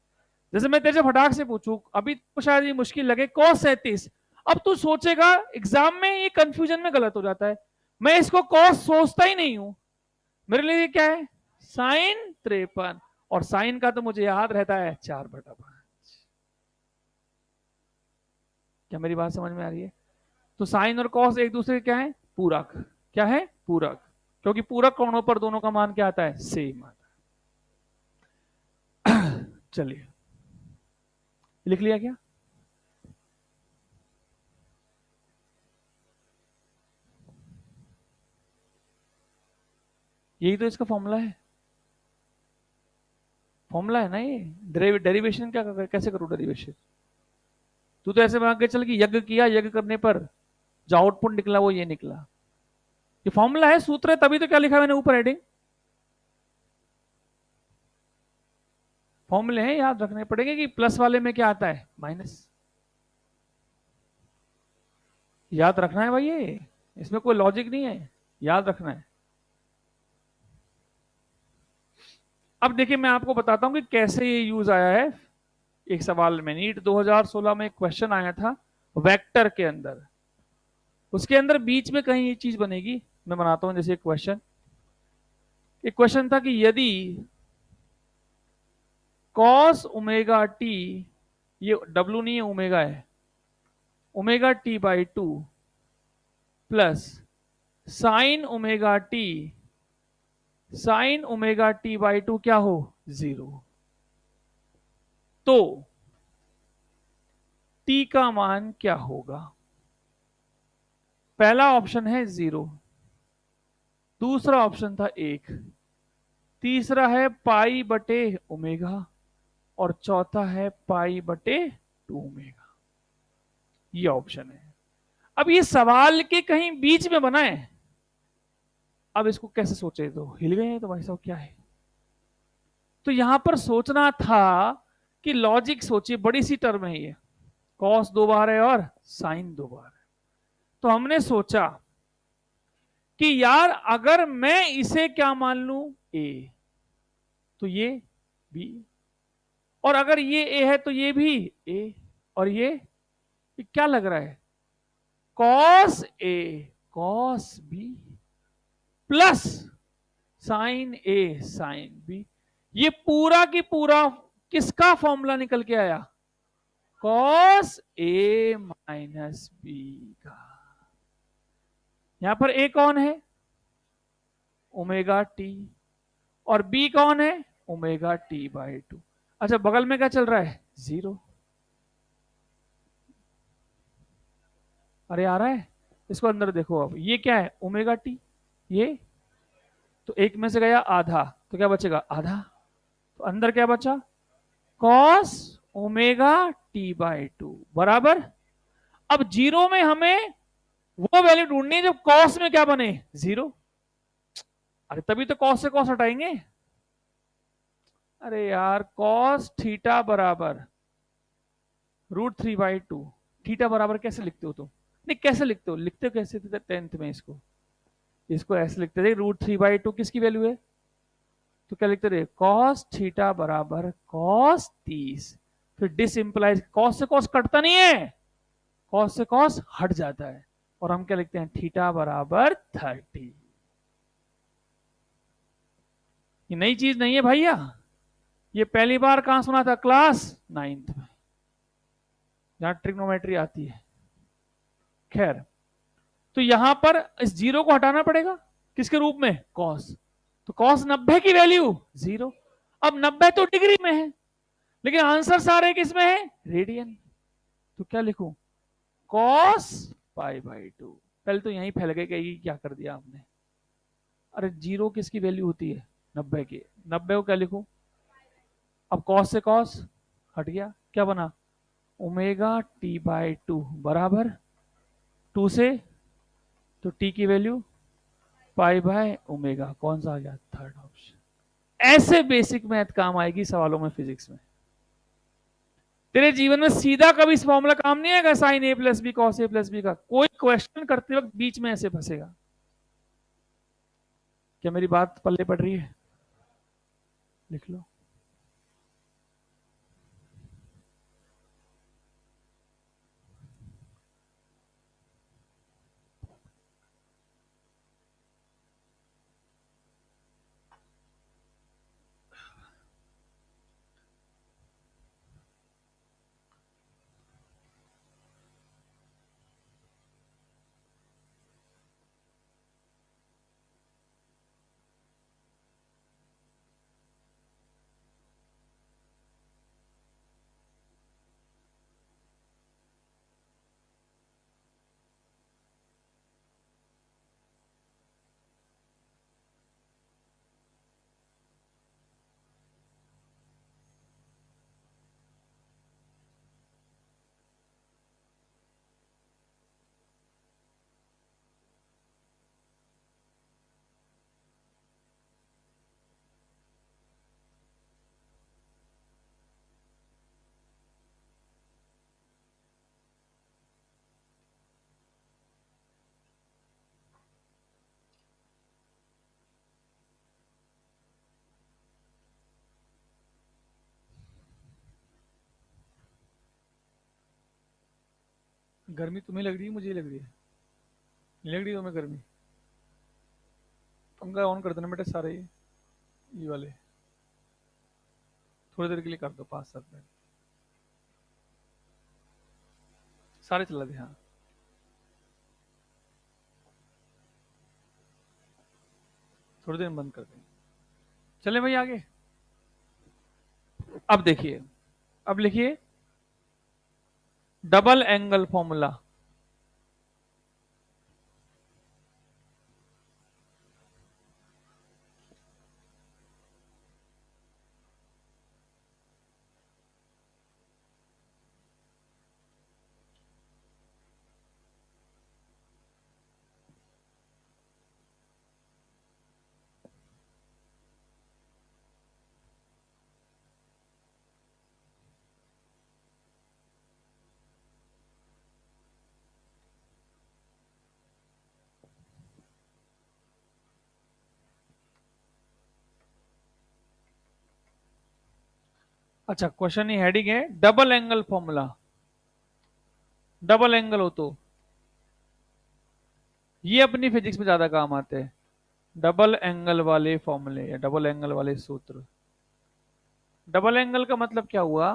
जैसे मैं तेरे से फटाक से पूछूं, अभी तो शायद ये मुश्किल लगे, cos 37। अब तू सोचेगा एग्जाम में ये कंफ्यूजन में गलत हो जाता है, मैं इसको cos सोचता ही नहीं हूं, मेरे लिए क्या है? साइन 53। और साइन का तो मुझे याद रहता है 4/5। क्या मेरी बात समझ में आ रही है? तो साइन और कॉस एक दूसरे के क्या है? पूरक। क्या है? पूरक। क्योंकि पूरक कोणों पर दोनों का मान क्या आता है? सेम आता है। चलिए, लिख लिया क्या? यही तो इसका फॉर्मूला है। फॉर्मूला है ना ये। डेरिवेशन क्या कैसे करूं डेरिवेशन? तू तो ऐसे मान के चल कि यज्ञ किया, यज्ञ करने पर जो आउटपुट निकला वो ये निकला। ये फॉर्मूला है, सूत्र है, तभी तो क्या लिखा मैंने ऊपर हेडिंग। फॉर्मूले हैं, याद रखने पड़ेंगे कि प्लस वाले में क्या आता है? माइनस। याद रखना है भाई, ये इसमें कोई लॉजिक नहीं है, याद रखना है। अब देखिए मैं आपको बताता हूं कि कैसे ये यूज आया है। एक सवाल में नीट 2016 में एक क्वेश्चन आया था, वेक्टर के अंदर, उसके अंदर बीच में कहीं ये चीज बनेगी। मैं बनाता हूं, जैसे एक क्वेश्चन था कि यदि कॉस ओमेगा टी, ये डब्लू नहीं है ओमेगा है, omega T by two plus sine omega T, sine omega T by two क्या हो, जीरो, तो टी का मान क्या होगा। पहला ऑप्शन है जीरो, दूसरा ऑप्शन था एक, तीसरा है पाई बटे ओमेगा, और चौथा है पाई बटे टू ओमेगा। ये ऑप्शन है। अब ये सवाल के कहीं बीच में बना है। अब इसको कैसे सोचे, तो हिल गए हैं तो भाई साहब क्या है। तो यहां पर सोचना था कि लॉजिक सोचिए, बड़ी सी टर्म है ये, कॉस दो बार है और साइन दो बार है। तो हमने सोचा कि यार अगर मैं इसे क्या मान लू, ए, तो ये बी, और अगर ये ए है तो ये भी ए, और ये क्या लग रहा है, cos A cos B plus sine A sine B. ये पूरा की पूरा किसका फॉर्मूला निकल के आया, कॉस ए माइनस बी का। यहां पर ए कौन है, ओमेगा टी, और बी कौन है, ओमेगा टी बाई टू। अच्छा बगल में क्या चल रहा है, जीरो। अरे आ रहा है, इसको अंदर देखो। अब ये क्या है, ओमेगा टी, ये तो एक में से गया आधा, तो क्या बचेगा, आधा। तो अंदर क्या बचा, cos omega T by two बराबर। अब जीरो में हमें वो वैल्यू ढूंढनी है जब कॉस में क्या बने, जीरो। अरे तभी तो कॉस से कॉस हटाएंगे। अरे यार कॉस थीटा बराबर √3/2। थीटा बराबर कैसे लिखते हो तुम, नहीं कैसे लिखते हो, लिखते हो कैसे थे टेंथ में, इसको इसको ऐसे लिखते थे, √3/2 किसकी वैल्यू है, तो क्या लिखते थे, कॉस थीटा बराबर कॉस 30। फिर डिस इंप्लाइज, कॉस से कॉस कटता नहीं है, कॉस से कॉस हट जाता है, और हम क्या लिखते हैं, थीटा बराबर 30। ये नई चीज नहीं है भैया, ये पहली बार कहां सुना था, क्लास 9th में, जहां ट्रिग्नोमेट्री आती है। खैर, तो यहां पर इस जीरो को हटाना पड़ेगा, किसके रूप में, कॉस। तो कॉस 90 की वैल्यू जीरो। अब 90 तो डिग्री में है, लेकिन आंसर सारे किस में है, रेडियन। तो क्या लिखूं, कॉस पाई बाई टू। पहले तो यहीं फैल गए कि क्या कर दिया आपने। अरे जीरो किसकी वैल्यू होती है, 90 की, 90 को क्या लिखूं, अब कॉस से कॉस हट गया, क्या बना, ओमेगा टी बाई टू बराबर, टू से तो टी की वैल्यू पाई बाय ओमेगा, कौन सा आ गया, थर्ड ऑप्शन। ऐसे बेसिक मैथ काम आएगी सवालों में, फिजिक्स में। तेरे जीवन में सीधा कभी इस फॉर्मूला काम नहीं आएगा, sign A plus B cos A plus B का, कोई क्वेश्चन करते वक्त बीच में ऐसे फंसेगा। क्या मेरी बात पल्ले पड़ रही है, लिख लो। गर्मी तुम्हें लग रही है, मुझे ही लग रही है? नहीं लग रही तुम्हें गर्मी? पंखा ऑन कर देना बेटा सारे ये वाले, थोड़ी देर के लिए कर दो, 5-7 मिनट सारे चला दे। हाँ, थोड़ी देर में बंद कर दें। चले भाई आगे। अब देखिए, अब लिखिए डबल एंगल फॉर्मूला। अच्छा, क्वेश्चन ही हेडिंग है double angle formula. Double angle हो तो ये अपनी फिजिक्स में ज्यादा काम आते हैं, डबल एंगल वाले फॉर्मूले या डबल एंगल वाले सूत्र। डबल एंगल का मतलब क्या हुआ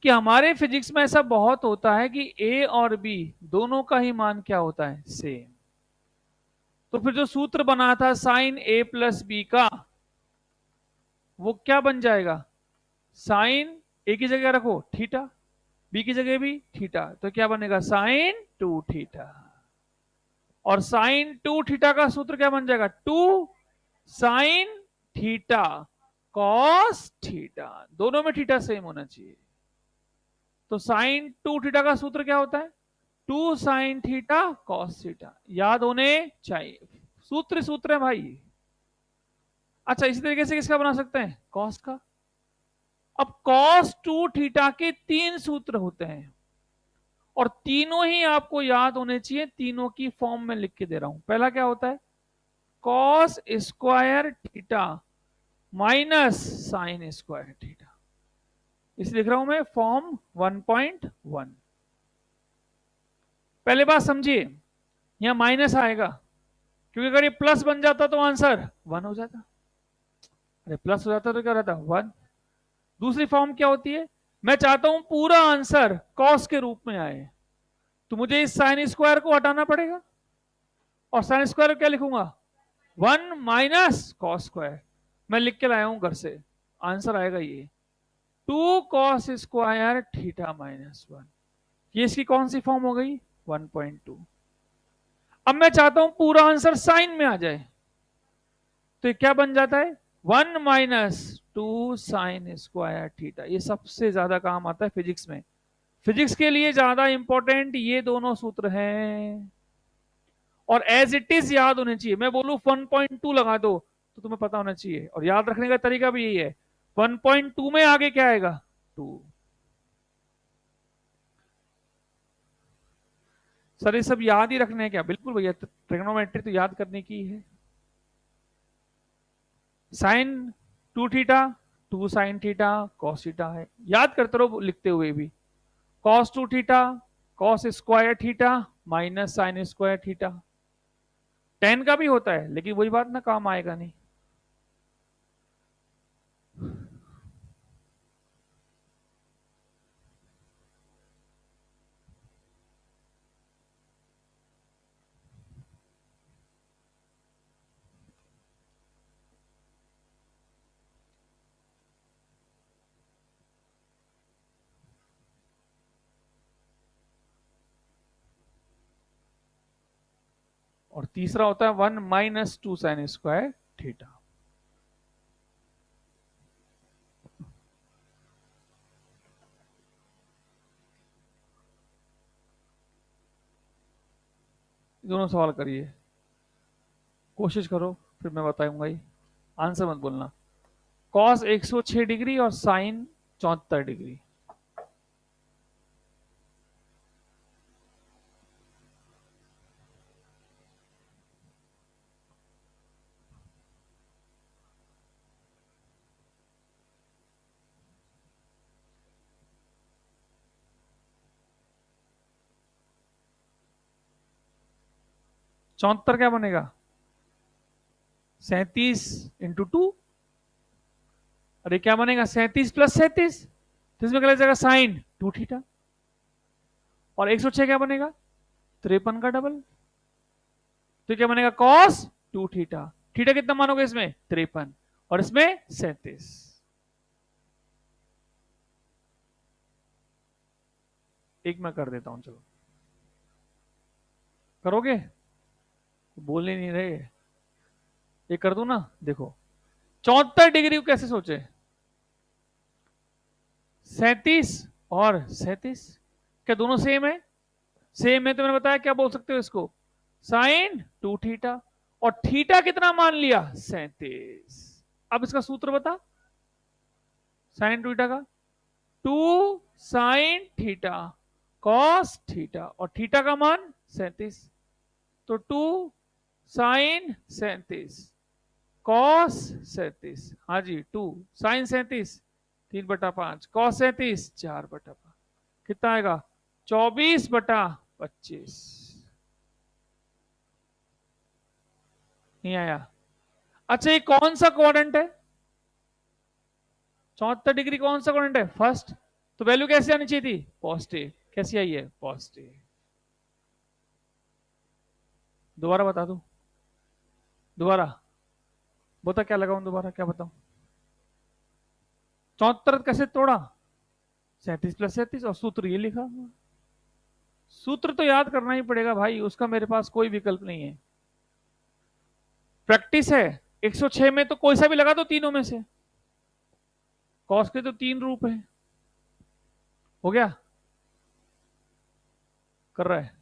कि हमारे फिजिक्स में ऐसा बहुत होता है कि ए और बी दोनों का ही मान क्या होता है, सेम। तो फिर जो सूत्र बना था साइन ए प्लस बी का, वो क्या बन जाएगा, साइन ए की जगह रखो थीटा, बी की जगह भी थीटा, तो क्या बनेगा साइन 2 थीटा। और साइन 2 थीटा का सूत्र क्या बन जाएगा, 2 साइन थीटा कॉस थीटा। दोनों में थीटा सेम होना चाहिए। तो साइन 2 थीटा का सूत्र क्या होता है, 2 साइन थीटा कॉस थीटा। याद होने चाहिए, सूत्र सूत्र है भाई। अच्छा, इसी तरीके से किसका बना सकते हैं, कॉस का। अब cos 2 थीटा के 3 सूत्र होते हैं और तीनों ही आपको याद होने चाहिए, तीनों की फॉर्म में लिख के दे रहा हूं। पहला क्या होता है, cos square theta minus sine square theta. इसे लिख रहा हूं मैं फॉर्म 1.1। पहले बात समझिए, यहां माइनस आएगा क्योंकि अगर ये प्लस बन जाता तो आंसर 1 हो जाता। अरे प्लस हो जाता तो क्या रहता, 1। दूसरी फॉर्म क्या होती है, मैं चाहता हूं पूरा आंसर कॉस के रूप में आए, तो मुझे इस साइन स्क्वायर को हटाना पड़ेगा और साइन स्क्वायर क्या लिखूंगा, 1 - cos स्क्वायर। मैं लिख के लाया हूं घर से, आंसर आएगा ये 2 cos स्क्वायर थीटा -1। ये इसकी कौन सी फॉर्म हो गई, 1.2। अब मैं चाहता हूं पूरा आंसर साइन में आ जाए, तो ये क्या बन जाता है, 1 - 2 साइन स्क्वायर थीटा। ये सबसे ज्यादा काम आता है फिजिक्स में। फिजिक्स के लिए ज्यादा इंपॉर्टेंट ये दोनों सूत्र हैं और एज इट इज याद होने चाहिए। मैं बोलूं 1.2 लगा दो तो तुम्हें पता होना चाहिए, और याद रखने का तरीका भी यही है, 1.2 में आगे क्या आएगा, 2। सर ये सब याद ही रखने हैं क्या, बिल्कुल भैया, ट्रिग्नोमेट्री तो याद करने की है। Sine 2 theta 2 sine theta cos theta है, याद करते रहो लिखते हुए भी। cos 2 theta cos square theta minus sine square theta. Tan का भी होता है लेकिन वही बात ना, काम आएगा नहीं। और तीसरा होता है 1 - 2 साइन स्क्वायर थीटा। दोनों सवाल करिए, कोशिश करो, फिर मैं बताऊंगा ही, आंसर मत बोलना। कॉस 106 डिग्री और साइन 74 डिग्री। 74 क्या बनेगा? 37 इंटू 2। अरे क्या बनेगा? 37 प्लस 37, तो इसमें क्या लग जाएगा? Sine 2 theta. और 106 क्या बनेगा? 53 का डबल, तो क्या बनेगा? Cos 2 theta. थीटा कितना मानोगे इसमें? 53, और इसमें 37। एक मैं कर देता हूं, चलो करोगे? बोल ही नहीं रहे। ये कर दूं ना, देखो 74 डिग्री को कैसे सोचे? 37 और 37, क्या दोनों सेम है? सेम है तो मैंने बताया क्या बोल सकते हो इसको? Sign 2 theta. और थीटा कितना मान लिया? 37। अब इसका सूत्र बता, साइन 2 थीटा का। 2 साइन थीटा कॉस थीटा, और थीटा का मान 37, तो 2 साइन 37 कॉस 37। हाँ जी, 2 साइन 37 3/5, कॉस 37 4/5, कितना आएगा? 24/25। नहीं आया? अच्छा, ये कौन सा क्वाड्रेंट है? 74 डिग्री कौन सा क्वाड्रेंट है? फर्स्ट। तो वैल्यू कैसे आनी चाहिए थी? पॉजिटिव। कैसी आई है? पॉजिटिव। दोबारा बता दू? दोबारा बता, क्या लगाऊं दोबारा, क्या बताऊं? 74 कैसे तोड़ा? 37 प्लस 37, और सूत्र ये लिखा। सूत्र तो याद करना ही पड़ेगा भाई, उसका मेरे पास कोई विकल्प नहीं है। प्रैक्टिस है। 106 में तो कोई सा भी लगा दो तीनों में से। कॉस के तो 3 रूप है। हो गया? कर रहा है?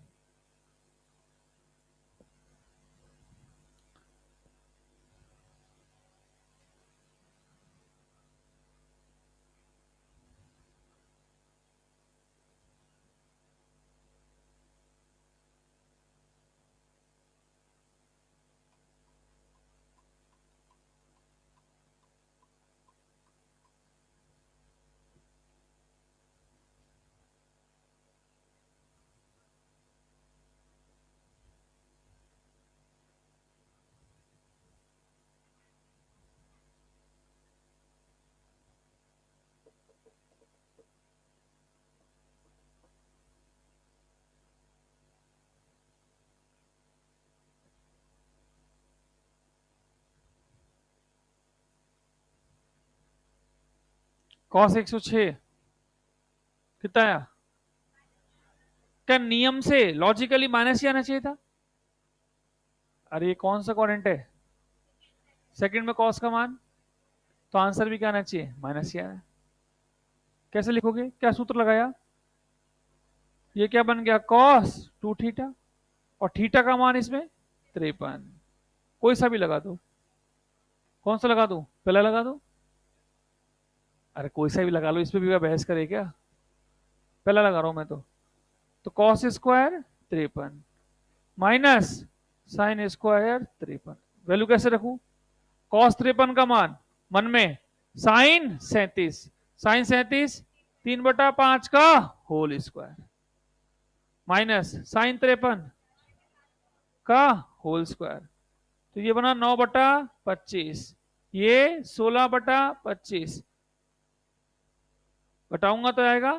कॉस 106 कितना आया? क्या नियम से लॉजिकली माइनस ही आना चाहिए था? अरे ये कौन सा क्वाड्रेंट है? सेकंड में कॉस का मान, तो आंसर भी क्या आना चाहिए? माइनस ही आना। कैसे लिखोगे? क्या सूत्र लगाया? ये क्या बन गया? कॉस 2 थीटा, और थीटा का मान इसमें 53। कोई सा भी लगा दो। कौन सा लगा दो? पहला लगा दो। अरे कोई सा भी लगा लो, इसमें भी क्या बहस करे क्या? पहला लगा रहा हूं मैं तो cos square 53 minus sine square 53। Value कैसे रखूं? कॉस 53 का मान मन में, साइन 37, साइन 37 3/5 का होल स्क्वायर, माइनस साइन 53 का होल स्क्वायर, तो ये बना 9/25, ये 16/25, घटाऊंगा तो आएगा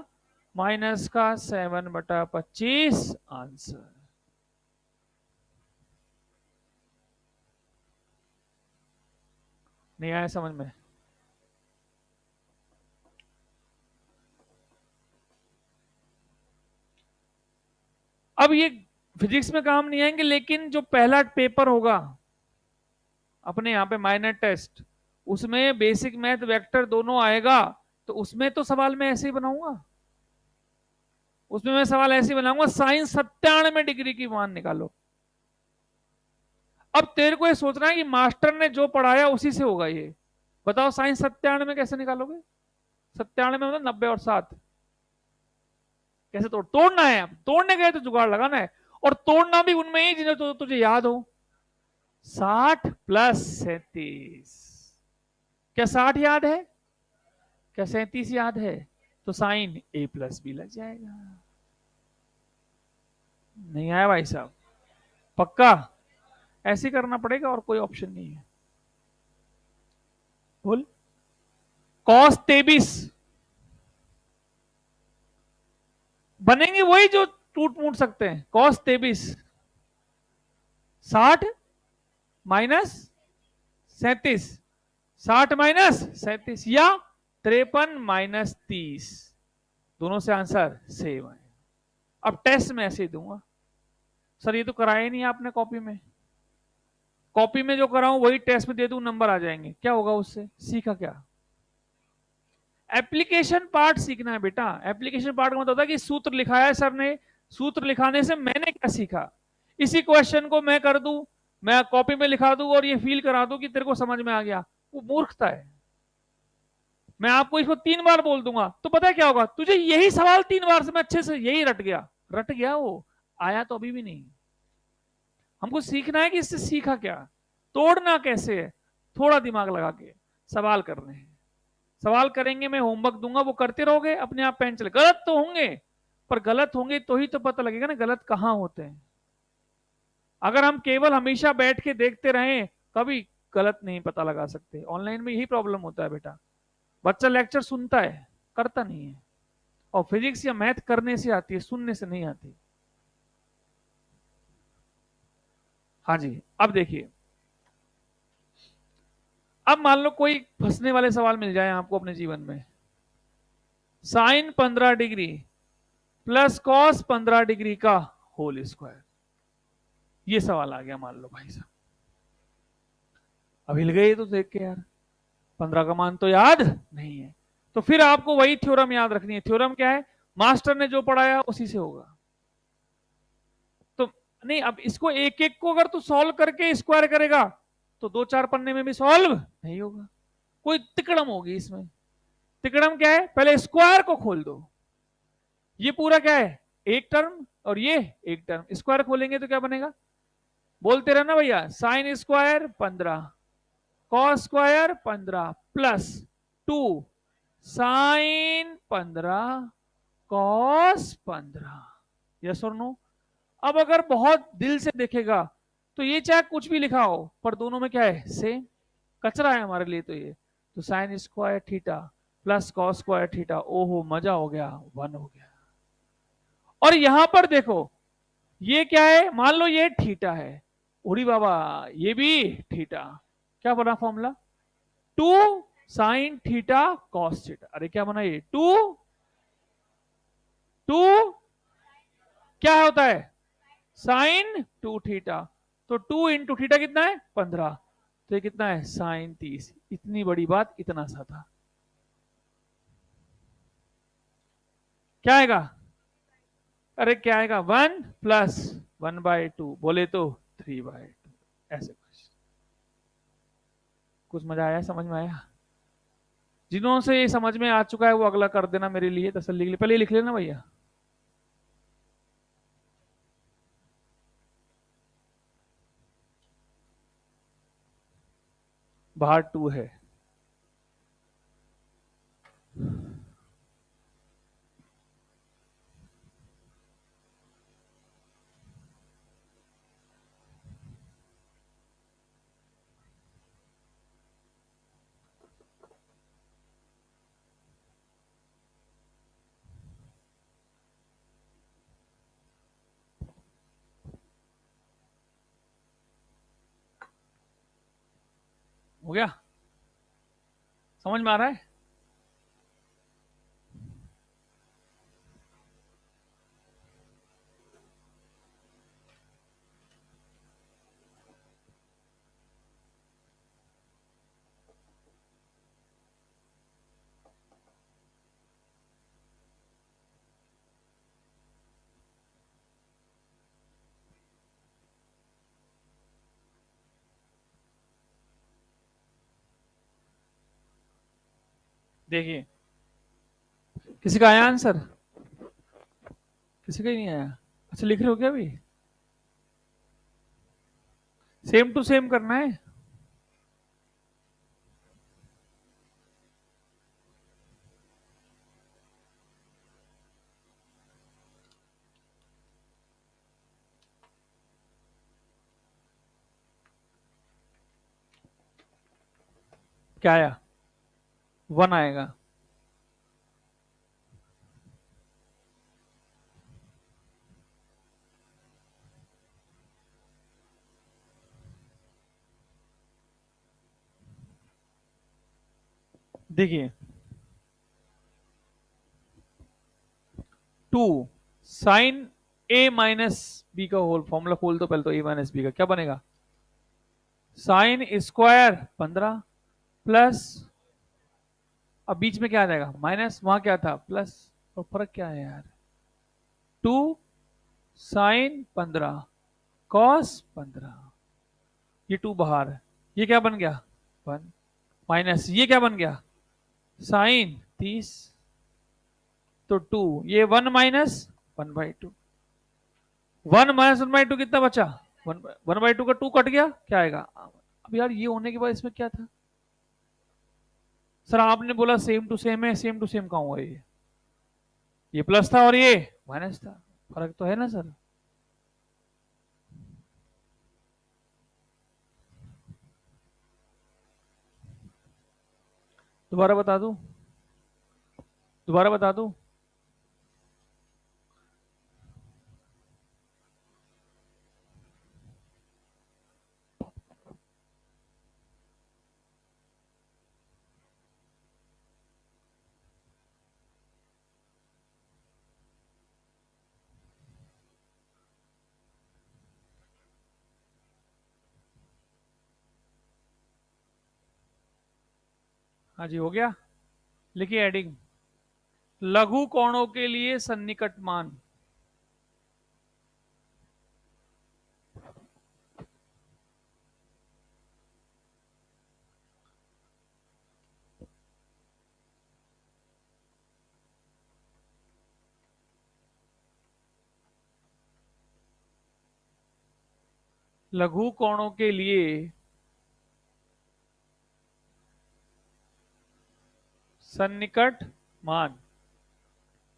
माइनस का 7/25 आंसर। नहीं आया समझ में? अब ये फिजिक्स में काम नहीं आएंगे, लेकिन जो पहला पेपर होगा अपने यहाँ पे माइनर टेस्ट, उसमें बेसिक मैथ वेक्टर दोनों आएगा, तो उसमें तो सवाल मैं ऐसे ही बनाऊंगा। उसमें मैं सवाल ऐसे ही बनाऊंगा, साइन 97 डिग्री की मान निकालो। अब तेरे को ये सोचना है कि मास्टर ने जो पढ़ाया उसी से होगा ये। बताओ साइन 97 कैसे निकालोगे? 97 मतलब 90 और 7। कैसे तोड़ना है? अब तोड़ने गए तो जुगाड़ लगाना है, और तोड़ना भी उनमें ही जिन्हें तुझे याद हो। 60 + 37, क्या 60 याद है? क्या 37 याद है? तो साइन A + B लग जाएगा। नहीं आया भाई साहब? पक्का? ऐसे करना पड़ेगा और कोई ऑप्शन नहीं है। बोल। कॉस 23 बनेंगे वही जो टूट मूट सकते हैं। कॉस 23 60 माइनस 37, 60 माइनस 37 या 53 माइनस 30, दोनों से आंसर सेम है। अब टेस्ट में ऐसे ही दूंगा। सर ये तो कराया ही नहीं आपने कॉपी में। कॉपी में जो कराऊं वही टेस्ट में दे दूं, नंबर आ जाएंगे, क्या होगा उससे? सीखा क्या? एप्लीकेशन पार्ट सीखना है बेटा। एप्लीकेशन पार्ट का मतलब होता है कि सूत्र लिखा है सर ने, सूत्र लिखाने से मैंने क्या सीखा। इसी क्वेश्चन को मैं कर दूं, मैं कॉपी में लिखा दूं और ये फील करा दूं कि तेरे को समझ में आ गया, वो मूर्खता है। मैं आपको इसको 3 बार बोल दूंगा तो पता है क्या होगा, तुझे यही सवाल 3 बार से मैं अच्छे से यही रट गया, रट गया, वो आया तो अभी भी नहीं। हमको सीखना है कि इससे सीखा क्या, तोड़ना कैसे है। थोड़ा दिमाग लगा के सवाल करने हैं। सवाल करेंगे, मैं होमवर्क दूंगा, वो करते रहोगे, अपने आप पेन चले। गलत तो होंगे, पर गलत होंगे तो ही तो पता लगेगा ना गलत कहां होते हैं। अगर हम केवल हमेशा बैठ के देखते रहें, कभी गलत नहीं पता लगा सकते। ऑनलाइन में यही प्रॉब्लम होता है बेटा। बच्चा लेक्चर सुनता है, करता नहीं है। और फिजिक्स या मैथ करने से आती है, सुनने से नहीं आती। हाँ जी। अब देखिए, अब मान लो कोई फंसने वाले सवाल मिल जाए आपको अपने जीवन में। Sine 15 degree plus cos 15 degree का होल स्क्वायर, ये सवाल आ गया मान लो भाई साहब। अब हिल गए तो देख के यार, 15 का मान तो याद नहीं है। तो फिर आपको वही थ्योरम याद रखनी है। थ्योरम क्या है? मास्टर ने जो पढ़ाया उसी से होगा। तो नहीं, अब इसको एक एक को अगर तू सॉल्व करके स्क्वायर करेगा तो 2-4 पन्ने में भी सॉल्व नहीं होगा, कोई तिकड़म होगी इसमें। तिकड़म क्या है? पहले स्क्वायर को खोल दो। ये पूरा क्या है? एक टर्म और ये एक टर्म, स्क्वायर खोलेंगे तो क्या बनेगा? बोलते रहना भैया, sine square 15, cos square 15 plus 2 sine 15 cos 15। Yes और नो? अब अगर बहुत दिल से देखेगा तो ये चाहे कुछ भी लिखा हो, पर दोनों में क्या है? सेम। कचरा है हमारे लिए तो ये। तो sign square theta plus cos square theta, ओहो मजा हो गया, 1 हो गया। और यहां पर देखो, ये क्या है? मान लो ये थीटा है, उड़ी बाबा ये भी थीटा, क्या बना फॉर्मूला? 2 sin θ cos θ। अरे क्या बना ये? 2 क्या होता है? sin 2θ। तो 2 × θ कितना है? 15। तो ये कितना है? sin 30। इतनी बड़ी बात, इतना सा था। क्या आएगा? अरे क्या आएगा? 1 + 1/2 बोले तो 3/2। ऐसे कुछ मजा आया? समझ में आया? जिन्हों से ये समझ में आ चुका है वो अगला कर देना मेरे लिए, तसल्ली के लिए। पहले लिख लेना भैया। बाहर 2 है। हो गया? समझ में आ रहा है? देखिए, किसी का आया आंसर? किसी का ही नहीं आया? अच्छा, लिख रहे हो क्या अभी? सेम टू सेम करना है। क्या आया? 1 आएगा। देखिए 2 साइन ए माइनस बी का होल फॉर्मूला खोल दो पहले तो, ए माइनस बी का क्या बनेगा? साइन स्क्वायर 15 प्लस, अब बीच में क्या आ जाएगा? माइनस, वहां क्या था? प्लस। तो फर्क क्या है यार? 2 साइन 15 कॉस 15, ये 2 बाहर है, ये क्या बन गया? 1 माइनस ये क्या बन गया? साइन 30, तो 2, ये 1 माइनस 1/2, 1 माइनस 1/2 कितना बचा? 1/2 का 2 कट गया, क्या आएगा? अब यार ये होने के बाद इसमें क्या था? सर आपने बोला सेम टू सेम है, सेम टू सेम कहाँ हुआ? ये प्लस था और ये माइनस था, फर्क तो है ना सर? दोबारा बता दूं? दोबारा बता दूं? हाँ जी हो गया। लिखिए एडिंग, लघु कोणों के लिए सन्निकट मान। लघु कोणों के लिए सन्निकट मान,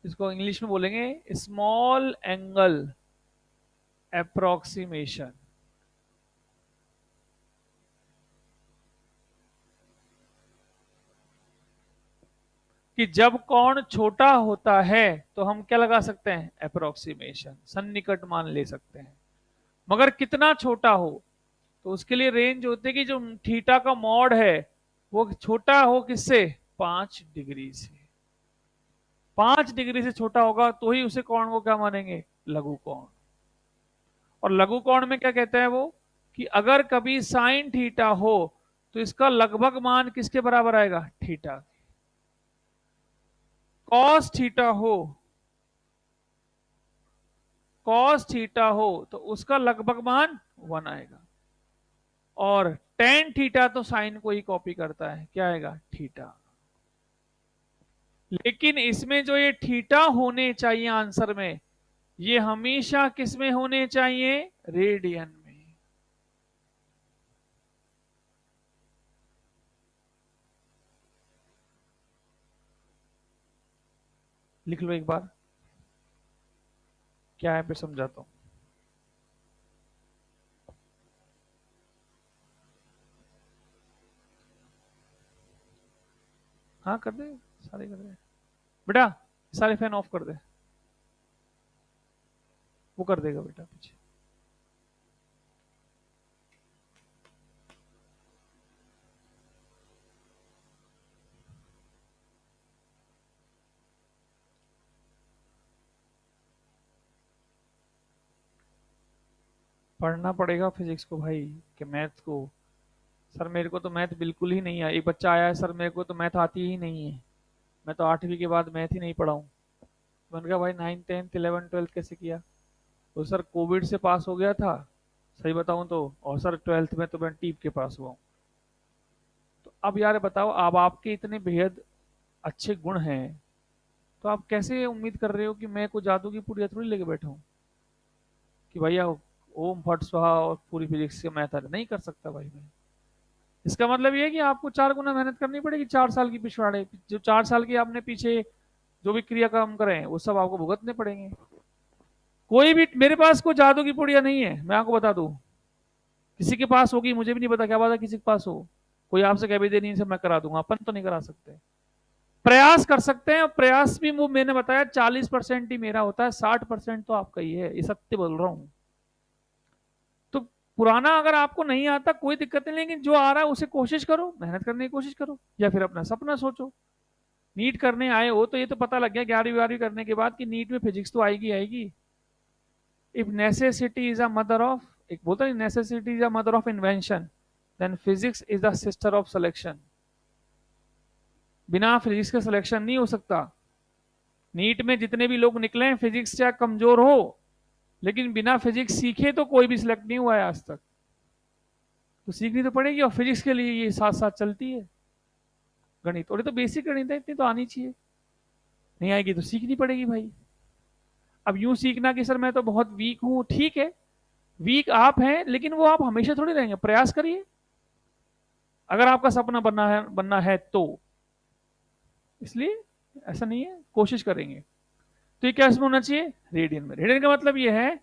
इसको इंग्लिश में बोलेंगे स्मॉल एंगल अप्रोक्सीमेशन। कि जब कोण छोटा होता है तो हम क्या लगा सकते हैं? अप्रोक्सीमेशन, सन्निकट मान ले सकते हैं। मगर कितना छोटा हो? तो उसके लिए रेंज होती है कि जो थीटा का मॉड है वो छोटा हो किससे? 5 डिग्री से। 5 डिग्री से छोटा होगा तो ही उसे कोण को क्या मानेंगे? लघु कोण। और लघु कोण में क्या कहते हैं वो? कि अगर कभी साइन थीटा हो तो इसका लगभग मान किसके बराबर आएगा? थीटा। कॉस थीटा हो, कॉस थीटा हो तो उसका लगभग मान 1 आएगा। और टेन थीटा तो साइन को ही कॉपी करता है, क्या आएगा? थीटा। लेकिन इसमें जो ये थीटा होने चाहिए आंसर में, ये हमेशा किस में होने चाहिए? रेडियन में। लिख लो एक बार, क्या है फिर समझाता हूं। हाँ कर दे, सारे कर दे बेटा, सारे फैन ऑफ कर दे, वो कर देगा बेटा पीछे। पढ़ना पड़ेगा फिजिक्स को भाई, कि मैथ को। सर मेरे को तो मैथ बिल्कुल ही नहीं है। एक बच्चा आया है, सर मेरे को तो मैथ आती ही नहीं है, मैं तो 8वीं के बाद मैथ ही नहीं पढ़ा हूँ। मैंने कहा भाई 9th 10th 11th 12th कैसे किया? तो सर कोविड से पास हो गया था, सही बताऊं तो, और सर 12th में तो मैं टीप के पास हुआ हूँ। तो अब यार बताओ, अब आपके इतने बेहद अच्छे गुण हैं, तो आप कैसे उम्मीद कर रहे हो कि मैं कोई जादू की पुड़िया थोड़ी लेके बैठा हूँ कि भैया ओम फट स्वाहा और पूरी फिजिक्स का मैथ है? नहीं कर सकता भाई मैं। इसका मतलब ये है कि आपको 4 गुना मेहनत करनी पड़ेगी, 4 साल की पिछवाड़े, जो 4 साल की आपने पीछे जो भी क्रियाक्रम करे हैं वो सब आपको भुगतने पड़ेंगे। कोई भी, मेरे पास कोई जादू की पुड़िया नहीं है, मैं आपको बता दूं। किसी के पास होगी, मुझे भी नहीं पता, क्या पता किसी के पास हो। कोई आपसे कह भी दे नहीं से मैं करा दूंगा, अपन तो नहीं करा सकते। प्रयास कर सकते हैं, और प्रयास भी वो मैंने बताया 40% ही मेरा होता है, 60% तो आपका ही है, ये सत्य बोल रहा हूं। तो पुराना अगर आपको नहीं आता कोई दिक्कत नहीं, लेकिन जो आ रहा है उसे कोशिश करो, मेहनत करने की कोशिश करो, या फिर अपना सपना सोचो। नीट करने आए हो तो ये तो पता लग गया 11वीं 12वीं करने के बाद कि नीट में फिजिक्स तो आएगी आएगी। If necessity is a mother of, एक बोलता है necessity is a mother of invention, then physics is the sister of selection. बिना फिजिक्स के सिलेक्शन नहीं हो सकता। नीट में जितने भी लोग निकले हैं, फिजिक्स चाहे कमजोर हो, लेकिन बिना फिजिक्स सीखे तो कोई भी सिलेक्ट नहीं हुआ है आज तक। तो सीखनी तो पड़ेगी, और फिजिक्स के लिए ये साथ साथ चलती है। गणित थोड़ी तो बेसिक गणित है, इतनी तो आनी चाहिए, नहीं आएगी तो सीखनी पड़ेगी भाई। अब यूं सीखना कि सर मैं तो बहुत वीक हूं, ठीक है, वीक आप हैं, लेकिन वो आप हमेशा थोड़ी रहेंगे, प्रयास करिए। अगर आपका सपना बनना है तो, इसलिए ऐसा नहीं है, कोशिश करेंगे। तो ये क्या इसमें होना चाहिए, रेडियन में। रेडियन का मतलब ये है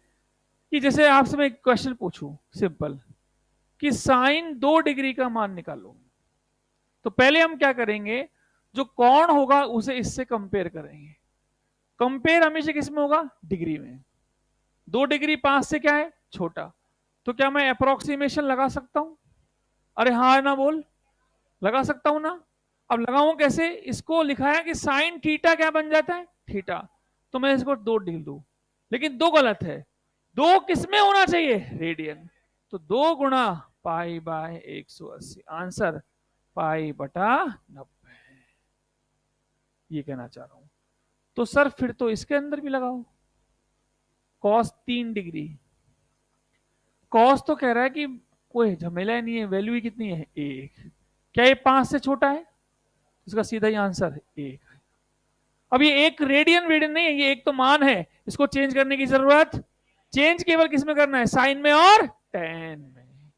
कि जैसे आपसे मैं एक क्वेश्चन पूछूं सिंपल, कि साइन 2 डिग्री का मान निकालो, तो पहले हम क्या करेंगे, जो कौन होगा उसे इससे कंपेयर करेंगे। कंपेयर हमेशा किस में होगा, डिग्री में। 2 डिग्री 5 से क्या है, छोटा। तो क्या मैं अप्रोक्सीमेशन लगा सकता हूं, अरे हाँ ना बोल, लगा सकता हूं ना। अब लगाऊं कैसे, इसको लिखा है कि साइन थीटा क्या बन जाता है, थीटा। तो मैं इसको 2 लिख दूं, लेकिन 2 गलत है। 2 किस में होना चाहिए, रेडियन। तो 2 गुणा पाई/180, आंसर पाई/90। ये कहना चाह रहा हूं। तो सर फिर तो इसके अंदर भी लगाओ, कॉस 3 डिग्री। कॉस तो कह रहा है कि कोई झमेला ही नहीं है, वैल्यू ही कितनी है, 1। क्या ये 5 से छोटा है, इसका सीधा ही आंसर है 1। अब ये एक रेडियन रेडियन नहीं है, ये एक तो मान है, इसको चेंज करने की जरूरत, चेंज केवल किस में करना है, साइन में और टेन में।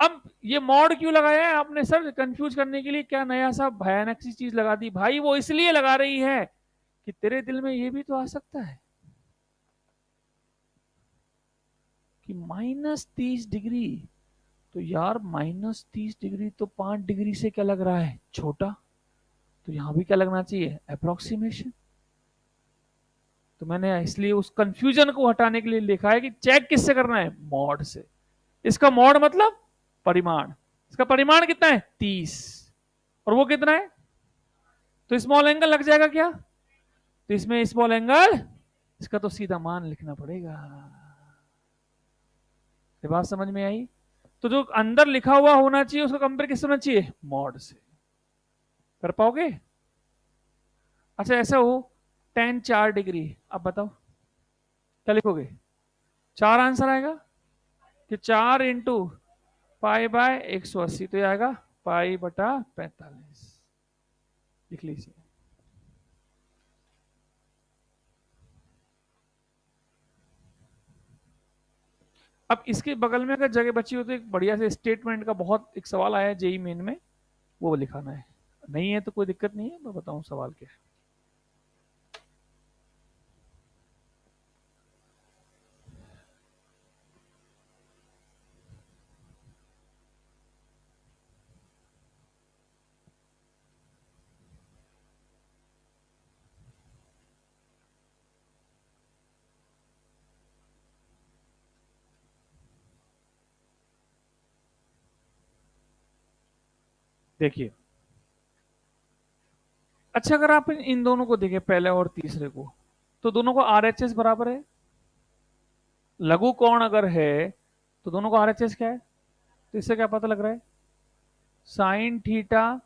अब ये मॉड क्यों लगाया है आपने सर, कंफ्यूज करने के लिए, क्या नया सा भयानक सी चीज लगा दी भाई, वो इसलिए लगा रही है कि तेरे दिल में ये भी तो आ सकता है कि -30 डिग्री, तो यार -30 डिग्री तो 5 डिग्री से क्या लग रहा है, छोटा। तो यहां भी क्या लगना चाहिए, अप्रोक्सीमेशन। तो मैंने इसलिए उस कंफ्यूजन को हटाने के लिए लिखा है कि चेक किससे करना है, मॉड से। इसका मॉड मतलब परिमाण, इसका परिमाण कितना है, 30, और वो कितना है, तो स्मॉल एंगल लग जाएगा क्या, तो इसमें स्मॉल एंगल, इसका तो सीधा मान लिखना पड़ेगा। ये बात समझ में आई। तो जो अंदर लिखा हुआ होना चाहिए उसका कंपेयर किससे होना चाहिए, मॉड से। कर पाओगे। अच्छा ऐसा हो, टेन 4 डिग्री, अब बताओ क्या लिखोगे, 4 आंसर आएगा कि 4 × पाई/180, तो ये आएगा पाई/45, लिख लीजिए। अब इसके बगल में अगर जगह बची हो तो एक बढ़िया से स्टेटमेंट का बहुत एक सवाल आया है जेई मेन में, वो लिखाना है। नहीं है तो कोई दिक्कत नहीं है, मैं बताऊं सवाल क्या है। देखिए, अच्छा अगर आप इन दोनों को देखें, पहले और तीसरे को, तो दोनों को आरएचएस बराबर है। लघु कोण अगर है तो दोनों को आरएचएस क्या है, तो इससे क्या पता लग रहा है, साइन थीटा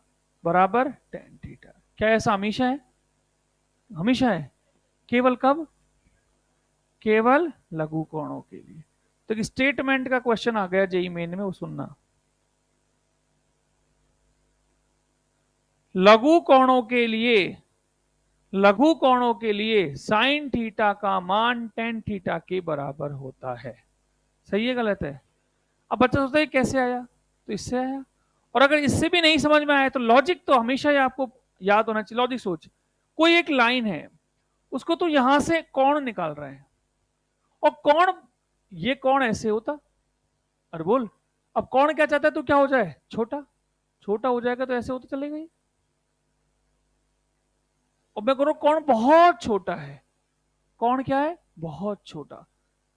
बराबर टेन थीटा। क्या ऐसा हमेशा है, हमेशा है, केवल कब, केवल लघु कोणों के लिए। तो स्टेटमेंट का क्वेश्चन आ गया जेई मेन में, वो सुनना। लघु कोणों के लिए, लघु कोणों के लिए साइन थीटा का मान टेन थीटा के बराबर होता है। सही है गलत है। अब बच्चा सोचता है कैसे आया, तो इससे आया। और अगर इससे भी नहीं समझ में आया तो लॉजिक तो हमेशा ही आपको याद होना चाहिए। लॉजिक सोच, कोई एक लाइन है, उसको तो यहां से कौन निकाल रहा है, और कौन, ये कौन ऐसे होता, अरे बोल, अब कौन क्या चाहता है तो क्या हो जाए, छोटा। छोटा हो जाएगा तो ऐसे होता चलेगा ही। और मैं कह कौन बहुत छोटा है, कौन क्या है बहुत छोटा।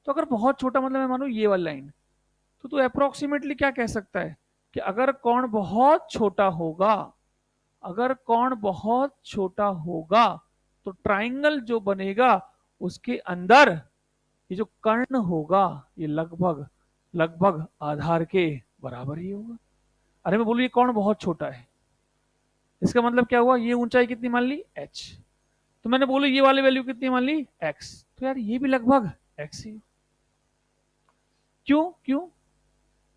तो अगर बहुत छोटा मतलब मैं मानू ये वाली लाइन, तो तू अप्रोक्सीमेटली क्या कह सकता है कि अगर कौन बहुत छोटा होगा, अगर कौन बहुत छोटा होगा तो ट्राइंगल जो बनेगा उसके अंदर ये जो कर्ण होगा ये लगभग लगभग आधार के बराबर ही होगा। अरे मैं बोलूँ ये कौन बहुत छोटा है, इसका मतलब क्या हुआ, ये ऊंचाई कितनी मान ली h, तो मैंने बोला ये वाली वैल्यू कितनी मान ली x, तो यार ये भी लगभग x ही। क्यों क्यों,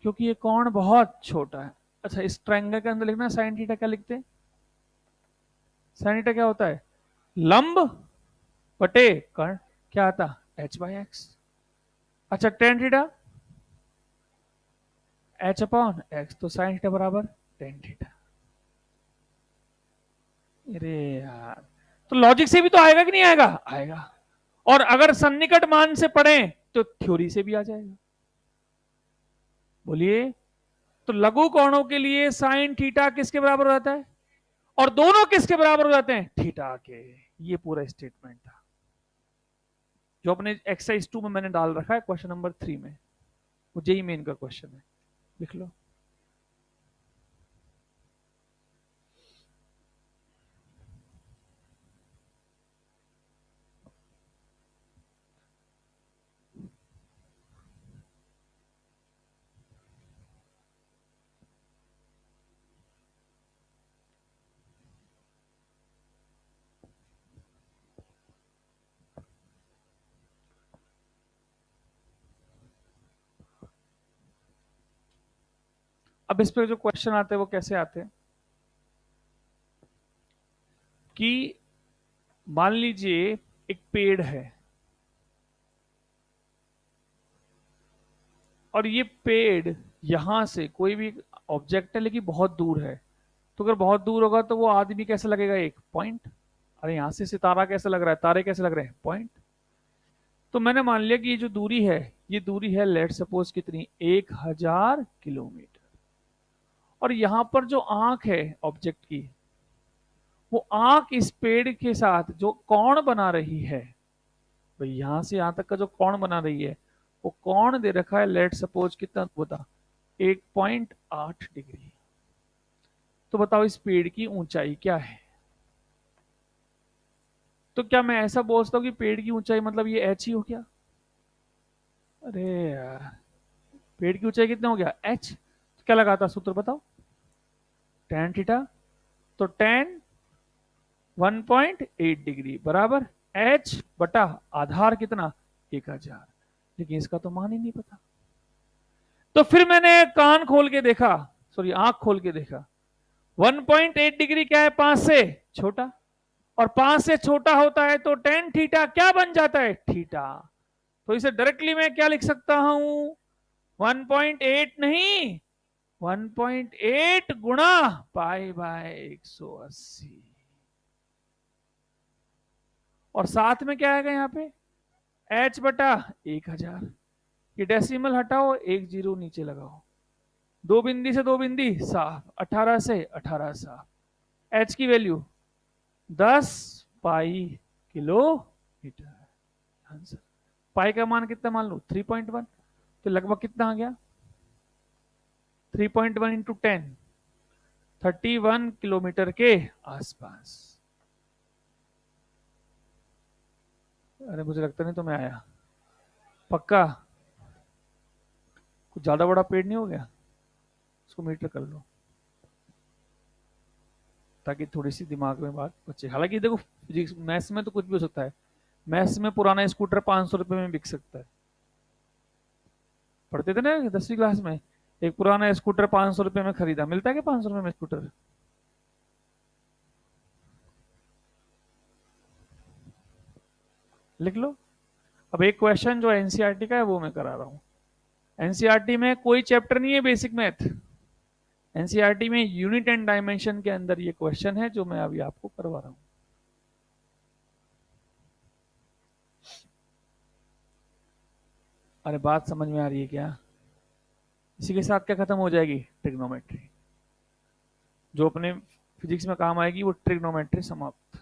क्योंकि ये कोण बहुत छोटा है। अच्छा इस ट्रायंगल के अंदर लिखना साइन थीटा क्या लिखते हैं, साइन थीटा क्या होता है लंब बटे कर्ण, क्या आता h बाई एक्स। अच्छा tan theta h upon x, तो साइन थीटा बराबर टेन थीटा। अरे यार तो लॉजिक से भी तो आएगा कि नहीं आएगा, आएगा। और अगर सन्निकट मान से पढ़े तो थ्योरी से भी आ जाएगा। बोलिए, तो लघु कोणों के लिए साइन थीटा किसके बराबर हो जाता है, और दोनों किसके बराबर हो जाते हैं थीटा के। ये पूरा स्टेटमेंट था जो अपने एक्सरसाइज 2 में मैंने डाल रखा है क्वेश्चन नंबर 3 में, वो जेई मेन का क्वेश्चन है, लिख लो। अब इस पे जो क्वेश्चन आते हैं वो कैसे आते हैं कि मान लीजिए एक पेड़ है और ये पेड़ यहां से कोई भी ऑब्जेक्ट है लेकिन बहुत दूर है, तो अगर बहुत दूर होगा तो वो आदमी कैसे लगेगा एक पॉइंट। अरे यहां से सितारा कैसे लग रहा है, तारे कैसे लग रहे हैं पॉइंट। तो मैंने मान लिया कि ये जो दूरी है ये दूरी है लेट सपोज कितनी 1000 किलोमीटर, और यहां पर जो आंख है ऑब्जेक्ट की, वो आंख इस पेड़ के साथ जो कोण बना रही है, भाई यहां से यहां तक का जो कोण बना रही है वो कोण दे रखा है लेट सपोज कितना बता 1.8 डिग्री। तो बताओ इस पेड़ की ऊंचाई क्या है। तो क्या मैं ऐसा बोलता हूँ कि पेड़ की ऊंचाई मतलब ये एच ही हो गया, अरे यार पेड़ की ऊंचाई कितना हो गया एच, तो क्या लगाता सूत्र बताओ टेन थीटा, तो टेन 1.8 डिग्री बराबर एच बटा आधार कितना 1000। लेकिन इसका तो मान ही नहीं पता। तो फिर मैंने कान खोल के देखा, सॉरी आंख खोल के देखा, 1.8 डिग्री क्या है 5 से छोटा, और 5 से छोटा होता है तो टेन थीटा क्या बन जाता है थीटा। तो इसे डायरेक्टली मैं क्या लिख सकता हूं 1.8 नहीं 1.8 गुणा पाई बाय 180, और साथ में क्या आएगा यहाँ पे h बटा 1000। ये डेसिमल हटाओ एक जीरो नीचे लगाओ, दो बिंदी से दो बिंदी साफ, 18 से 18 साफ, h की वैल्यू 10 पाई किलोमीटर आंसर। पाई का मान कितना मान लो 3.1, तो लगभग कितना आ गया 3.1 इंटू 10 31 किलोमीटर के आसपास। अरे मुझे लगता नहीं तो मैं आया पक्का, कुछ ज्यादा बड़ा पेड़ नहीं हो गया, उसको मीटर कर लो ताकि थोड़ी सी दिमाग में बात बचे। हालांकि देखो फिजिक्स मैथ्स में तो कुछ भी हो सकता है, मैथ्स में पुराना स्कूटर 500 रुपए में बिक सकता है। पढ़ते थे ना 10वीं क्लास में, एक पुराना स्कूटर 500 रुपए में खरीदा, मिलता है क्या 500 रुपए में स्कूटर। लिख लो। अब एक क्वेश्चन जो एनसीईआरटी का है वो मैं करा रहा हूँ। एनसीईआरटी में कोई चैप्टर नहीं है बेसिक मैथ, एनसीईआरटी में यूनिट एंड डायमेंशन के अंदर ये क्वेश्चन है जो मैं अभी आपको करवा रहा हूँ। अरे बात समझ में आ रही है क्या, इसी के साथ क्या खत्म हो जाएगी ट्रिग्नोमेट्री। जो अपने फिजिक्स में काम आएगी, वो ट्रिग्नोमेट्री समाप्त।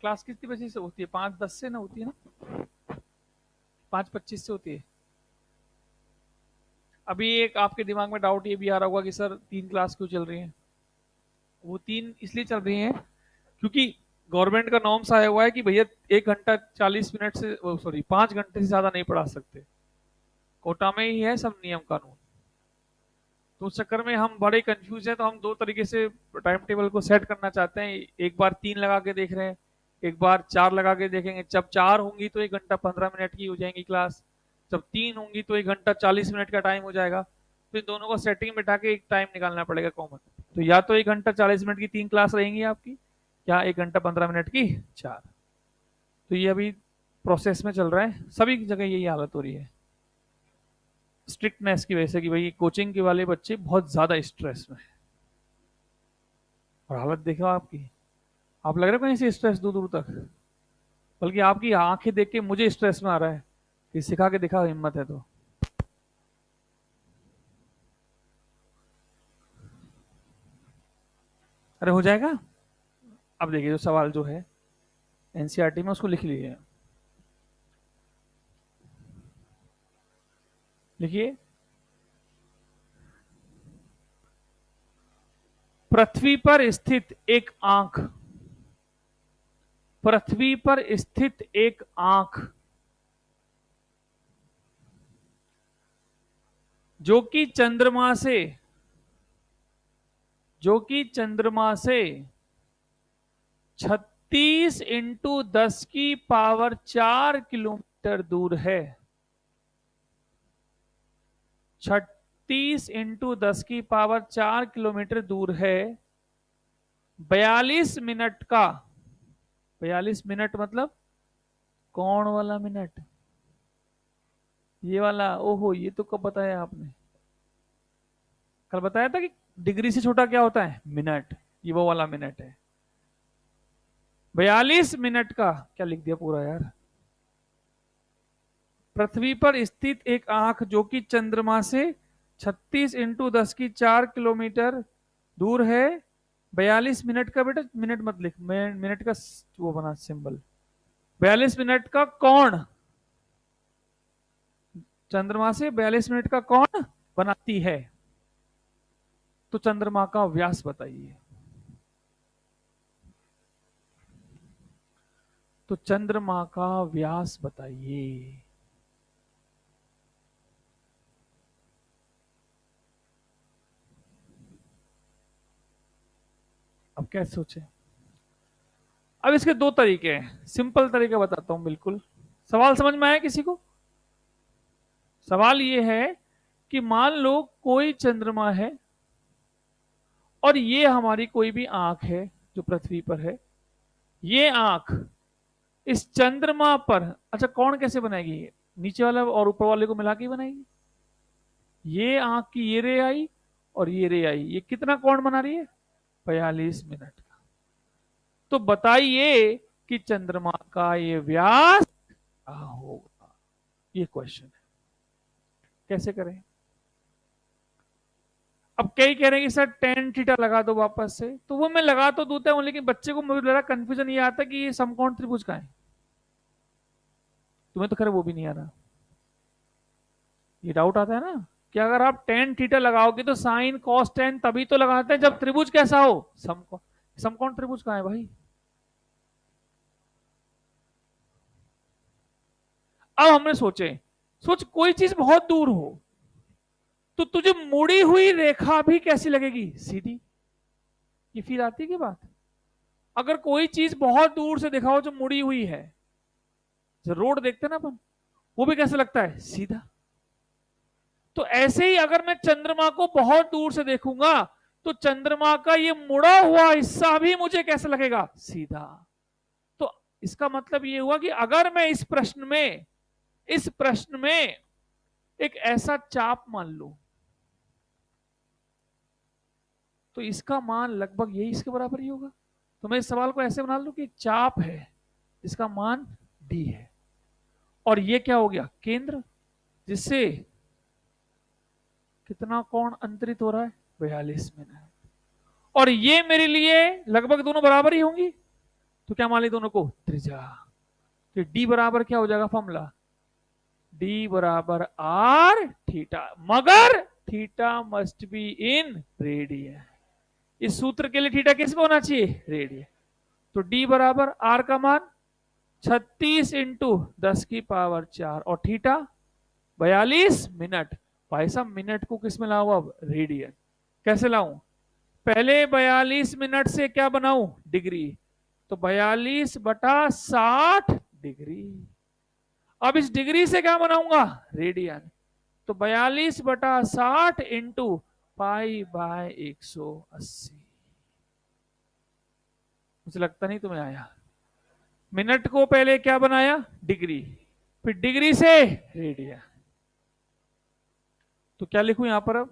क्लास कितनी बजे से होती है? 5:10 से ना होती है ना? 5:25 से होती है। अभी एक आपके दिमाग में डाउट ये भी आ रहा होगा कि सर 3 क्लास क्यों चल रही हैं? वो 3 इसलिए चल रही हैं क्योंकि गवर्नमेंट का नॉर्म्स आया हुआ है कि भैया 1 घंटा 40 मिनट से, सॉरी 5 घंटे से ज्यादा नहीं पढ़ा सकते। कोटा में ही है सब नियम कानून। तो उस चक्कर में हम बड़े कंफ्यूज हैं, तो हम दो तरीके से टाइम टेबल को सेट करना चाहते हैं। एक बार 3 लगा के देख रहे हैं, एक बार 4 लगा के देखेंगे। जब 4 होंगी तो 1 घंटा 15 मिनट की हो जाएंगी क्लास, जब 3 होंगी तो 1 घंटा 40 मिनट का टाइम हो जाएगा। तो इन दोनों को सेटिंग में बिठा के एक टाइम निकालना पड़ेगा कॉमन। तो या तो 1 घंटा 40 मिनट की 3 क्लास रहेंगी आपकी, या 1 घंटा 15 मिनट की 4। तो ये अभी प्रोसेस में चल रहा है, सभी जगह यही हालत हो रही है स्ट्रिक्टनेस की वजह से, कि भाई कोचिंग के वाले बच्चे बहुत ज्यादा स्ट्रेस में हैं। और हालत देखो आपकी, आप लग रहे हो कहीं से स्ट्रेस दूर दूर तक, बल्कि आपकी आंखें देख के मुझे स्ट्रेस में आ रहा है कि सिखा के दिखा, हिम्मत है तो। अरे हो जाएगा। अब देखिए, जो सवाल जो है एनसीईआरटी में, उसको लिख लीजिए। लिखिए, पृथ्वी पर स्थित एक आंख, पृथ्वी पर स्थित एक आंख जो कि चंद्रमा से, जो कि चंद्रमा से 36 × 10⁴ दूर है। 36 × 10⁴ दूर है। 42 मिनट का, 42 मिनट मतलब कौन वाला मिनट? ये वाला? ओहो, ये तो कब बताया आपने? कल बताया था कि डिग्री से छोटा क्या होता है? मिनट। ये वो वाला मिनट है। 42 मिनट का क्या लिख दिया पूरा यार। पृथ्वी पर स्थित एक आंख जो कि चंद्रमा से 36 × 10⁴ दूर है। 42 मिनट का, बेटा मिनट मत लिख, मिनट का वो बना सिंबल। 42 मिनट का कौन? चंद्रमा से 42 मिनट का कौन बनाती है? तो चंद्रमा का व्यास बताइए। तो चंद्रमा का व्यास बताइए। अब कैसे सोचे? अब इसके दो तरीके हैं, सिंपल तरीका बताता हूं बिल्कुल। सवाल समझ में आया किसी को? सवाल ये है कि मान लो कोई चंद्रमा है और ये हमारी कोई भी आंख है जो पृथ्वी पर है। ये आंख इस चंद्रमा पर, अच्छा कौन कैसे बनाएगी? ये नीचे वाला और ऊपर वाले को मिला के बनाएगी। ये आंख की ये रे आई और ये रे आई, ये कितना कोण बना रही है? 42 मिनट का। तो बताइए कि चंद्रमा का ये व्यास क्या होगा? ये क्वेश्चन है, कैसे करें? अब कई कह रहे हैं कि सर टेन थीटा लगा दो वापस से, तो वो मैं लगा तो दूता हूं, लेकिन बच्चे को मुझे लगा कंफ्यूजन ये आता कि ये समकोण त्रिभुज का है। तुम्हें तो खैर वो भी नहीं आ रहा। ये डाउट आता है ना कि अगर आप टेन थीटा लगाओगे तो साइन कॉस टेन तभी तो लगाते हैं जब त्रिभुज कैसा हो? समकोण। समकोण त्रिभुज कहां है भाई? अब हमने सोचे, सोच कोई चीज बहुत दूर हो तो तुझे मुड़ी हुई रेखा भी कैसी लगेगी? सीधी। ये फील आती है कि बात? अगर कोई चीज बहुत दूर से दिखाओ जो मुड़ी हुई है, जो रोड देखते ना अपन, वो भी कैसे लगता है? सीधा। तो ऐसे ही अगर मैं चंद्रमा को बहुत दूर से देखूंगा तो चंद्रमा का ये मुड़ा हुआ हिस्सा भी मुझे कैसे लगेगा? सीधा। तो इसका मतलब ये हुआ कि अगर मैं इस प्रश्न में, इस प्रश्न में एक ऐसा चाप मान लो, तो इसका मान लगभग यही इसके बराबर ही होगा। तो मैं इस सवाल को ऐसे बना लूं कि एक चाप है जिसका मान डी है, और ये क्या हो गया, केंद्र, जिससे कितना कोण अंतरित हो रहा है, 42 मिनट। और ये मेरे लिए लगभग दोनों बराबर ही होंगी, तो क्या मान ली दोनों को त्रिज्या। तो डी बराबर क्या हो जाएगा फॉर्मूला, डी बराबर आर थीटा, मगर theta must be in radian. इस सूत्र के लिए थीटा किस में होना चाहिए, रेडियन। तो डी बराबर आर का मान 36 इंटू 10⁴ और थीटा 42 मिनट। भाई साहब मिनट को किस में लाऊं अब, रेडियन। कैसे लाऊं, पहले 42 मिनट से क्या बनाऊं, डिग्री, तो 42/60 डिग्री। अब इस डिग्री से क्या बनाऊंगा, रेडियन। तो 42/60 इंटू पाई/180। मुझे लगता नहीं तुम्हें आया। मिनट को पहले क्या बनाया, डिग्री, फिर डिग्री से रेडियन। तो क्या लिखूं यहां पर अब,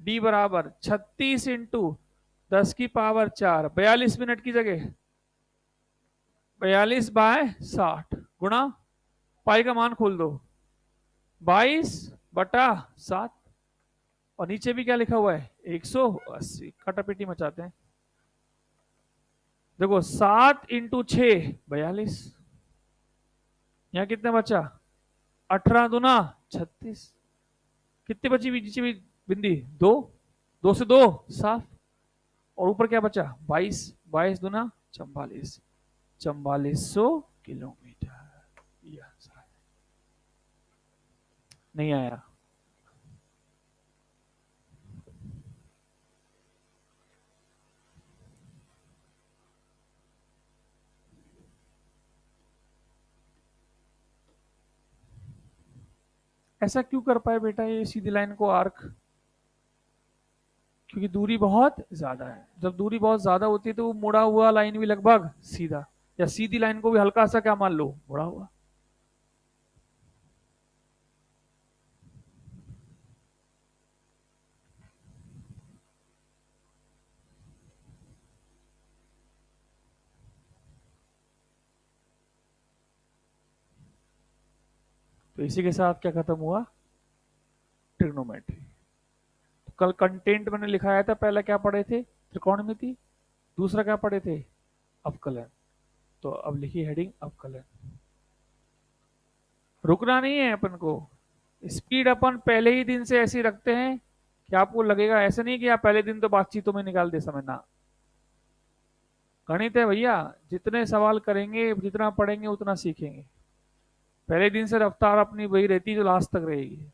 डी बराबर 36 इंटू 10⁴ 42 मिनट की जगह 42/60 गुणा पाई का मान खोल दो 22/7, और नीचे भी क्या लिखा हुआ है, 180। कटापिटी मचाते हैं। देखो 7 इंटू 6 42, यहां कितने बचा, 18 दूना 36, कितने बची नीचे भी बिंदी, 2, 2 से 2 साफ, और ऊपर क्या बचा 22, 22 दूना 44, 4400 किलोमीटर। नहीं आया। ऐसा क्यों कर पाए बेटा ये सीधी लाइन को आर्क, क्योंकि दूरी बहुत ज्यादा है। जब दूरी बहुत ज्यादा होती है तो वो मुड़ा हुआ लाइन भी लगभग सीधा, या सीधी लाइन को भी हल्का सा क्या मान लो, मुड़ा हुआ। तो इसी के साथ क्या खत्म हुआ, ट्रिग्नोमेट्री। तो कल कंटेंट मैंने लिखाया था, पहला क्या पढ़े थे, त्रिकोणमिति, दूसरा क्या पढ़े थे, अवकलन। तो अब लिखी हेडिंग अवकलन। रुकना नहीं है अपन को, स्पीड अपन पहले ही दिन से ऐसी रखते हैं कि आपको लगेगा, ऐसा नहीं कि आप पहले दिन तो बातचीतों में निकाल दे समय ना। गणित है भैया, जितने सवाल करेंगे जितना पढ़ेंगे उतना सीखेंगे। पहले दिन से रफ्तार अपनी वही रहती जो लास्ट तक रहेगी।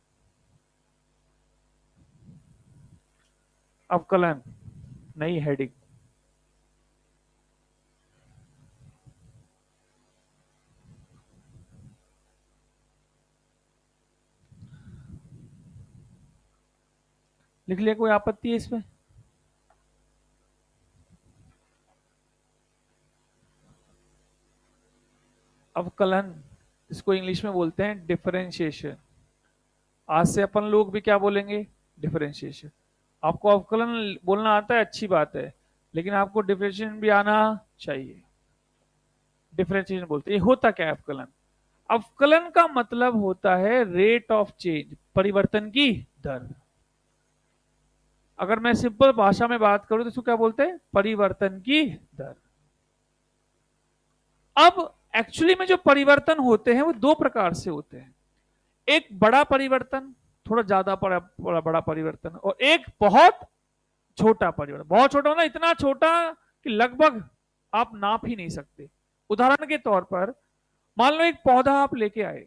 अवकलन नई हेडिंग। लिख लिया, कोई आपत्ति है इसमें, अवकलन इसको इंग्लिश में बोलते हैं डिफरेंशिएशन। आज से अपन लोग भी क्या बोलेंगे, डिफरेंशिएशन। आपको अवकलन बोलना आता है अच्छी बात है, लेकिन आपको डिफरेंशिएशन भी आना चाहिए। डिफरेंशिएशन बोलते हैं, ये होता क्या है अवकलन, अवकलन का मतलब होता है रेट ऑफ चेंज, परिवर्तन की दर। अगर मैं सिंपल भाषा में बात करूं तो इसको क्या बोलते हैं, परिवर्तन की दर। अब एक्चुअली में जो परिवर्तन होते हैं वो दो प्रकार से होते हैं, एक बड़ा परिवर्तन, थोड़ा ज्यादा बड़ा परिवर्तन, और एक बहुत छोटा परिवर्तन। बहुत छोटा होना, इतना छोटा कि लगभग आप नाप ही नहीं सकते। उदाहरण के तौर पर मान लो एक पौधा आप लेके आए,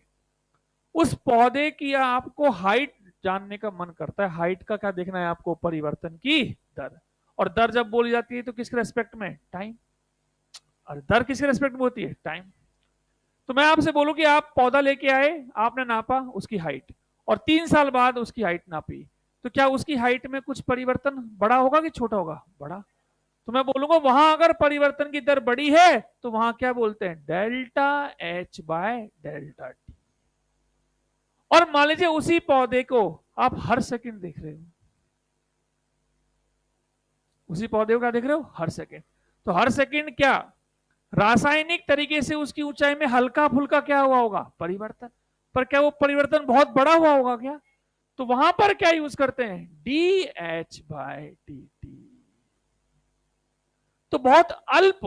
उस पौधे की आपको हाइट जानने का मन करता है। हाइट का क्या देखना है आपको, परिवर्तन की दर। और दर जब बोली जाती है तो किसके रेस्पेक्ट में, टाइम। और दर किसके रेस्पेक्ट में होती है, टाइम। तो मैं आपसे बोलूं कि आप पौधा लेके आए, आपने नापा उसकी हाइट, और 3 साल बाद उसकी हाइट नापी, तो क्या उसकी हाइट में कुछ परिवर्तन बड़ा होगा कि छोटा होगा, बड़ा। तो मैं बोलूंगा वहां अगर परिवर्तन की दर बड़ी है तो वहां क्या बोलते हैं, delta H by delta T. और मान लीजिए उसी पौधे को आप हर सेकंड देख रहे हो, उसी पौधे को क्या देख रहे हो, हर सेकंड। तो हर सेकंड क्या रासायनिक तरीके से उसकी ऊंचाई में हल्का फुल्का क्या हुआ होगा, परिवर्तन। पर क्या वो परिवर्तन बहुत बड़ा हुआ होगा क्या? तो वहां पर क्या यूज करते हैं, D H by D T. तो बहुत अल्प,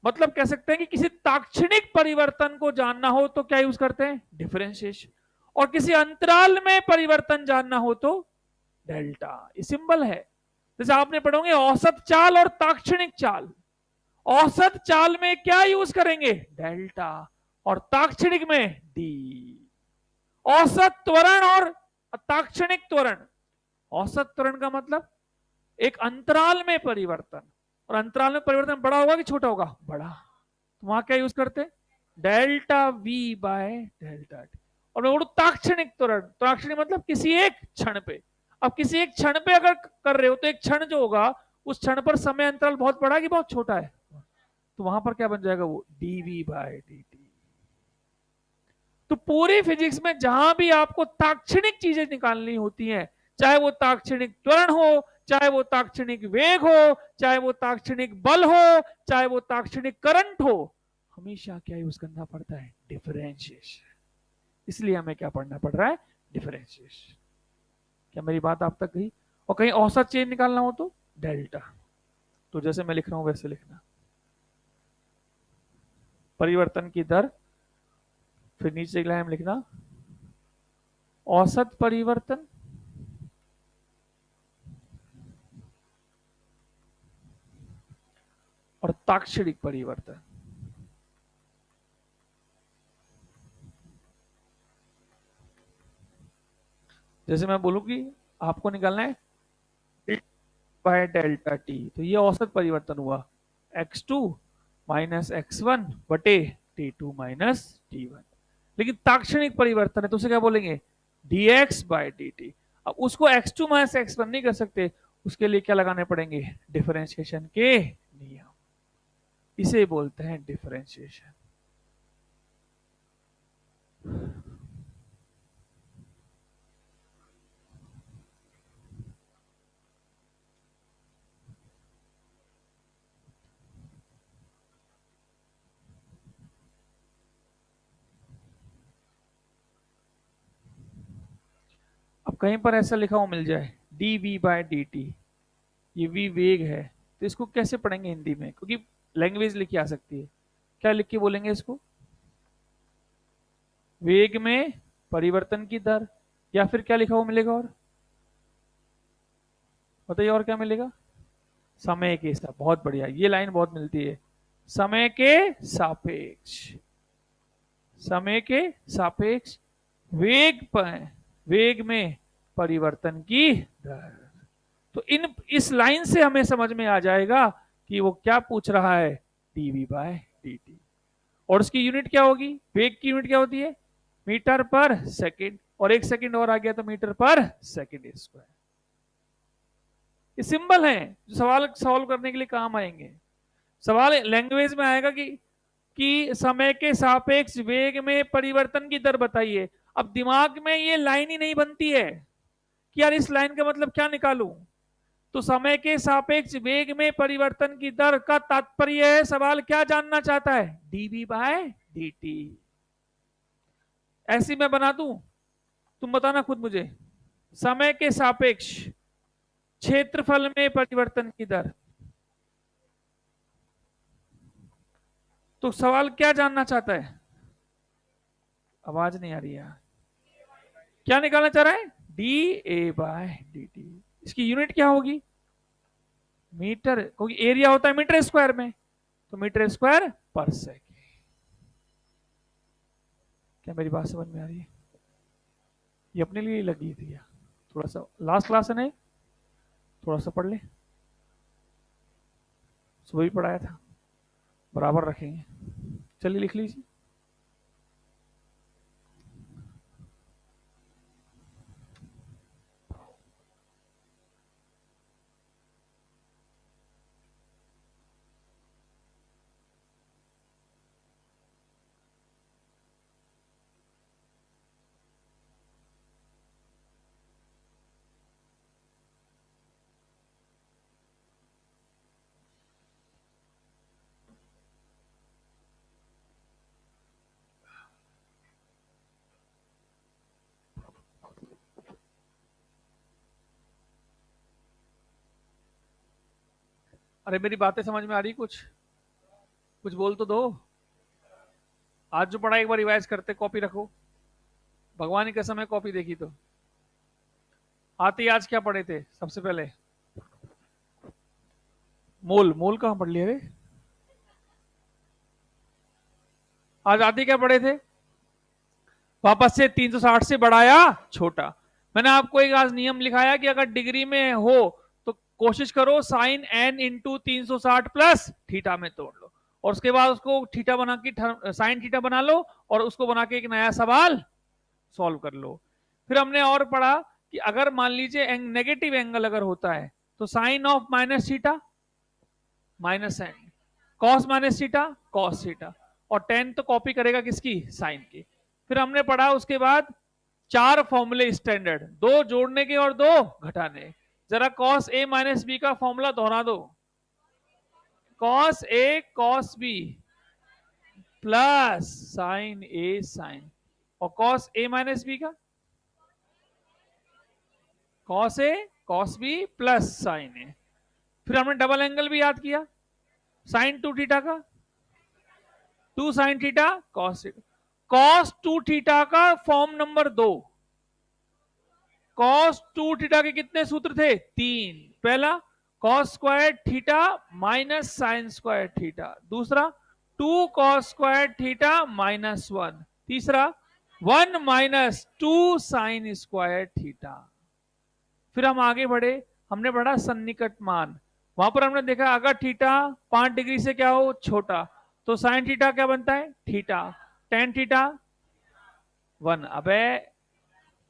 मतलब कह सकते हैं कि किसी ताक्षणिक परिवर्तन को जानना हो तो क्या यूज करते हैं, डिफरेंशिएशन। और किसी अंतराल में परिवर्तन जानना हो तो डेल्टा, ये सिंबल है। जैसे आपने पढ़ोगे औसत चाल और ताक्षणिक चाल। औसत चाल में क्या यूज करेंगे, डेल्टा, और ताक्षणिक में डी। औसत त्वरण और ताक्षणिक त्वरण। औसत त्वरण का मतलब एक अंतराल में परिवर्तन, और अंतराल में परिवर्तन बड़ा होगा कि छोटा होगा, बड़ा। तो वहां क्या यूज करते हैं, delta we by delta T. और मैं बोलूं ताक्षणिक त्वरण, ताक्षणिक मतलब किसी एक क्षण पे। अब किसी एक क्षण पे अगर कर रहे हो तो एक क्षण जो होगा उस क्षण पर समय अंतराल बहुत बड़ा है कि बहुत छोटा है, तो वहां पर क्या बन जाएगा, वो डीवी बाय डी टी। तो पूरी फिजिक्स में जहां भी आपको ताक्षणिक चीजें निकालनी होती हैं, चाहे वो ताक्षणिक त्वरण हो, चाहे वो ताक्षणिक वेग हो, चाहे वो ताक्षणिक बल हो, चाहे वो ताक्षणिक करंट हो, हमेशा क्या यूज करना पड़ता है, डिफरेंशिएशन। इसलिए हमें क्या पढ़ना पड़ रहा है, डिफरेंशिएशन। क्या मेरी बात आप तक गई? और कहीं औसत चेंज निकालना हो तो डेल्टा। तो जैसे मैं लिख रहा हूं वैसे लिखना, परिवर्तन की दर, फिर नीचे अगला लाइन लिखना औसत परिवर्तन और ताक्षणिक परिवर्तन। जैसे मैं बोलूं कि आपको निकालना है बाय डेल्टा टी, तो ये औसत परिवर्तन हुआ x2 माइनस x1 बटे t2 माइनस t1। लेकिन ताक्षणिक परिवर्तन है तो उसे क्या बोलेंगे, dx बाय dt। अब उसको x2 माइनस x1 नहीं कर सकते, उसके लिए क्या लगाने पड़ेंगे, डिफरेंशिएशन के नियम। इसे बोलते हैं डिफरेंशिएशन। अब कहीं पर ऐसा लिखा हो मिल जाए D V by D T, ये वी वेग है, तो इसको कैसे पढ़ेंगे हिंदी में, क्योंकि लैंग्वेज लिखी आ सकती है। क्या लिख के बोलेंगे इसको, वेग में परिवर्तन की दर, या फिर क्या लिखा हुआ मिलेगा, और बताइए और क्या मिलेगा, समय के साथ। बहुत बढ़िया, ये लाइन बहुत मिलती है, समय के सापेक्ष, समय के सापेक्ष वेग पर, वेग में परिवर्तन की दर। तो इन इस लाइन से हमें समझ में आ जाएगा कि वो क्या पूछ रहा है, डीवी बाय डी। और उसकी यूनिट क्या होगी, वेग की यूनिट क्या होती है, मीटर पर सेकंड, और एक सेकंड और आ गया तो मीटर पर सेकंड स्क्वायर। ये सिंबल है जो सवाल सॉल्व करने के लिए काम आएंगे। सवाल लैंग्वेज में आएगा कि समय के सापेक्ष वेग में परिवर्तन की दर बताइए। अब दिमाग में ये लाइन ही नहीं बनती है कि यार इस लाइन का मतलब क्या निकालूं। तो समय के सापेक्ष वेग में परिवर्तन की दर का तात्पर्य है, सवाल क्या जानना चाहता है, डीवी बाय डी। ऐसी मैं बना दूं, तुम बताना खुद मुझे, समय के सापेक्ष क्षेत्रफल में परिवर्तन की दर। तो सवाल क्या जानना चाहता है, आवाज नहीं आ रही है, क्या निकालना चाह रहा है, D A by D T. इसकी यूनिट क्या होगी, मीटर, क्योंकि एरिया होता है मीटर स्क्वायर में, तो मीटर स्क्वायर पर सेकेंड। क्या मेरी बात समझ में आ रही है? ये अपने लिए लगी थी, थोड़ा सा लास्ट क्लास है ना, थोड़ा सा पढ़ ले, सुबह भी पढ़ाया था, बराबर रखेंगे। चलिए लिख लीजिए। अरे मेरी बातें समझ में आ रही? कुछ कुछ बोल तो दो। आज जो पढ़ा एक बार रिवाइज करते, कॉपी रखो। भगवान की कसम है, कॉपी देखी तो आते ही। आज क्या पढ़े थे सबसे पहले? मोल। मोल कहां पढ़ लिया रे? आज आते क्या पढ़े थे? वापस से 360 से बढ़ाया छोटा। मैंने आपको एक आज नियम लिखाया कि अगर डिग्री में हो तो कोशिश करो sine N into 360 plus theta में तोड़ लो, और उसके बाद उसको थीटा बना के साइन थीटा बना लो, और उसको बना के एक नया सवाल सॉल्व कर लो। फिर हमने और पढ़ा कि अगर मान लीजिए नेगेटिव एंगल अगर होता है तो sine of minus theta minus sine, cos minus theta cos theta, और टेन तो कॉपी करेगा किसकी? साइन की। फिर हमने पढ़ा उसके बाद चार फॉर्मूले स्टैंडर्ड, दो जोड़ने के और दो घटाने। जरा कॉस ए माइनस बी का फॉर्मूला दोहरा दो। Cos A cos B plus sine A sine, और कॉस ए माइनस बी का cos A cos B plus sine A. फिर हमने डबल एंगल भी याद किया, साइन टू थीटा का two sine theta cos theta. Cos two theta का form number दो। कॉस टू थीटा के कितने सूत्र थे? तीन। पहला cos square theta minus sine square theta, दूसरा two cos square theta minus one, तीसरा one minus two sine square theta. फिर हम आगे बढ़े, हमने पढ़ा सन्निकट मान। वहां पर हमने देखा अगर थीटा 5 डिग्री से क्या हो? छोटा, तो साइन थीटा क्या बनता है? थीटा। Tan theta one. अबे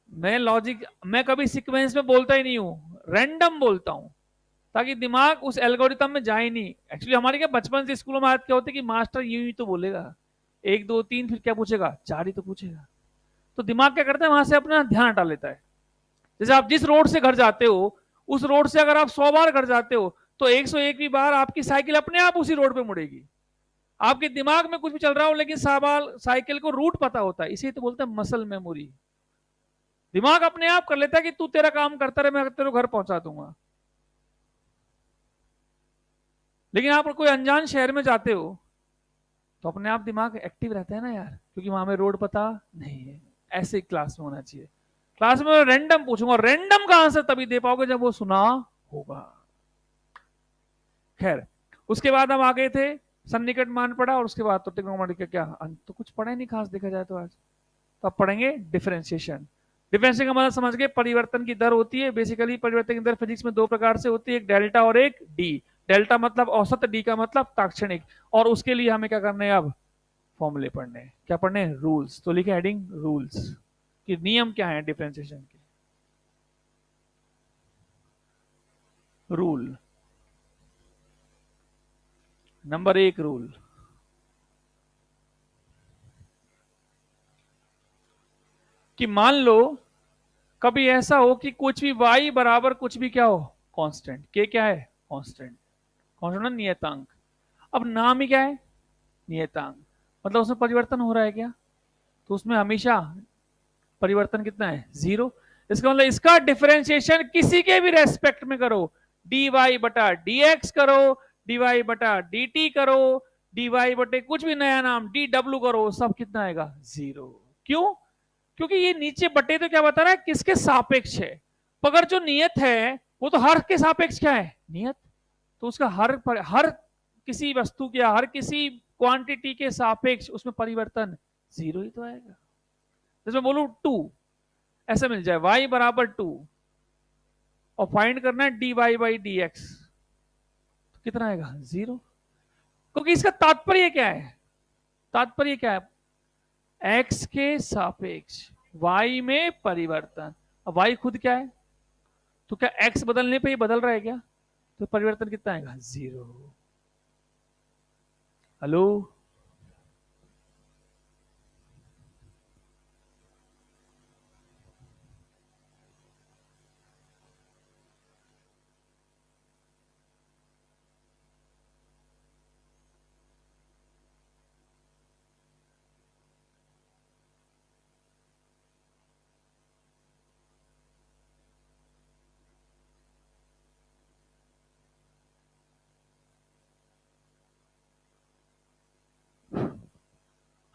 मैं कभी सीक्वेंस में बोलता ही नहीं हूं, रैंडम बोलता हूं, ताकि दिमाग उस एल्गोरिथम में जाए नहीं। एक्चुअली हमारे क्या बचपन से स्कूलों में आदत क्या होती है कि मास्टर यूं ही तो बोलेगा, एक दो तीन, फिर क्या पूछेगा? चार ही तो पूछेगा। तो दिमाग क्या करता है, वहां से अपना ध्यान हटा लेता है। जैसे आप जिस रोड से घर जाते हो, उस रोड से अगर आप 100 बार घर जाते हो तो 101वीं बार आपकी साइकिल अपने आप उसी रोड पे मुड़ेगी। आपके दिमाग में कुछ भी चल रहा हो लेकिन सवाल साइकिल को रूट पता होता है, इसे तो बोलते हैं मसल मेमोरी। दिमाग अपने आप कर लेता है कि तू तेरा काम करता रहे, मैं तेरे घर पहुंचा दूंगा। लेकिन आप कोई अनजान शहर में जाते हो तो अपने आप दिमाग एक्टिव रहता है ना यार, क्योंकि वहां में रोड पता नहीं है। ऐसे क्लास में होना चाहिए। क्लास में रैंडम पूछूंगा, रैंडम का आंसर तभी दे पाओगे जब वो सुना होगा। खैर, उसके बाद हम आगे थे, सन्निकट मान पढ़ा, और उसके बाद तो ट्रिग्नोमेट्री का क्या अंत तो कुछ पढ़ा ही नहीं खास देखा जाए तो आज। तो अब पढ़ेंगे डिफरेंशिएशन। डिफरेंशिएशन का मतलब समझ गए, परिवर्तन की दर होती है। बेसिकली परिवर्तन की दर फिजिक्स में दो प्रकार से होती है, एक डेल्टा और एक डी। डेल्टा मतलब औसत, डी का मतलब ताक्षणिक। और उसके लिए हमें क्या करना है? अब फॉर्मूले पढ़ने हैं। क्या पढ़ने हैं? रूल्स। तो लिखे हेडिंग रूल्स, कि नियम क्या है डिफरेंशिएशन के। रूल नंबर एक, रूल कि मान लो कभी ऐसा हो कि कुछ भी y बराबर कुछ भी क्या हो? कांस्टेंट। के क्या है? कांस्टेंट। कांस्टेंट नियतांक। अब नाम ही क्या है? नियतांक। मतलब उसमें परिवर्तन हो रहा है क्या? तो उसमें हमेशा परिवर्तन कितना है? जीरो। इसका मतलब इसका डिफरेंशिएशन किसी के भी रेस्पेक्ट में करो, dy बटा dx करो, dy बटा dt करो, dy बटे कुछ भी नया नाम dw करो, सब कितना आएगा? जीरो। क्यों? क्योंकि ये नीचे बटे तो क्या बता रहा है? किसके सापेक्ष है। मगर जो नियत है वो तो हर के सापेक्ष क्या है? नियत। तो उसका हर किसी वस्तु के, हर किसी क्वांटिटी के सापेक्ष उसमें परिवर्तन जीरो ही तो आएगा। जैसे मैं बोलूं टू, ऐसे मिल जाए y बराबर टू, और फाइंड करना है dy बाई डी एक्स, तो कितना आएगा? जीरो। क्योंकि इसका तात्पर्य क्या है? तात्पर्य क्या है? x के सापेक्ष y में परिवर्तन। अब y खुद क्या है? तो क्या x बदलने पे ही बदल रहा है क्या? तो परिवर्तन कितना आएगा? जीरो। हेलो?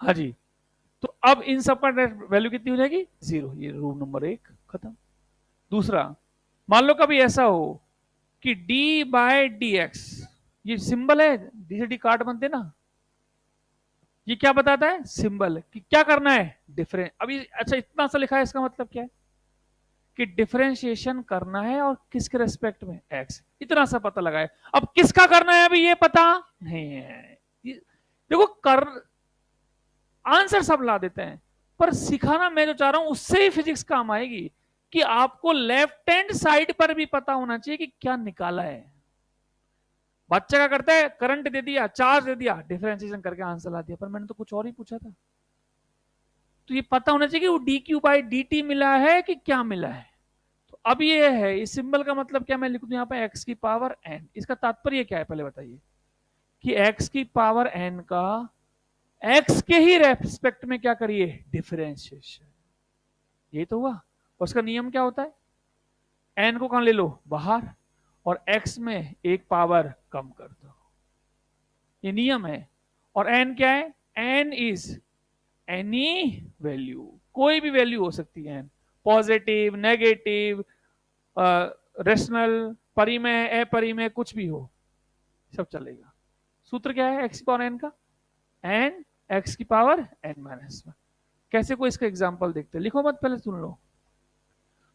हाँ जी। तो अब इन सब का वैल्यू कितनी हो जाएगी? 0। ये रूल नंबर 1 खत्म। दूसरा, मान लो कभी ऐसा हो कि डी बाय डी एक्स, ये सिंबल है, डी से डी काट बनते ना, ये क्या बताता है? सिंबल कि क्या करना है? डिफरेंस। अभी अच्छा इतना सा लिखा है, इसका मतलब क्या है? कि डिफरेंशिएशन करना है, और किसके रेस्पेक्ट में? एक्स। इतना सा पता लगा है। अब किसका करना है अभी ये पता नहीं है। देखो कर आंसर सब ला देते हैं, पर सिखाना मैं जो चाह रहा हूं उससे ही फिजिक्स काम आएगी, कि आपको लेफ्ट हैंड साइड पर भी पता होना चाहिए कि क्या निकाला है। बच्चा क्या करता है? करंट दे दिया, चार्ज दे दिया, डिफरेंशिएशन करके आंसर ला दिया, पर मैंने तो कुछ और ही पूछा था। तो ये पता होना चाहिए कि वो D Q by D T मिला है कि क्या मिला है। तो अब ये है, इस सिंबल का मतलब क्या? मैं लिख दूं यहाँ पे एक्स की पावर एन। इसका तात्पर्य क्या है पहले बताइए? कि एक्स की पावर एन का एक्स के ही रेस्पेक्ट में क्या करिए? डिफरेंशिएशन। ये तो हुआ। और उसका नियम क्या होता है? एन को कहां ले लो? बाहर, और एक्स में एक पावर कम कर दो। ये नियम है। और एन क्या है? एन इज एनी वैल्यू, कोई भी वैल्यू हो सकती है। एन पॉजिटिव, नेगेटिव, रेशनल, परिमेय, अपरिमेय, कुछ भी हो, सब चलेगा। सूत्र क्या है एक्स की पावर एन का? एन एक्स की पावर एन माइनस वन। कैसे? कोई इसका एग्जांपल देखते हैं, लिखो मत, पहले सुन लो।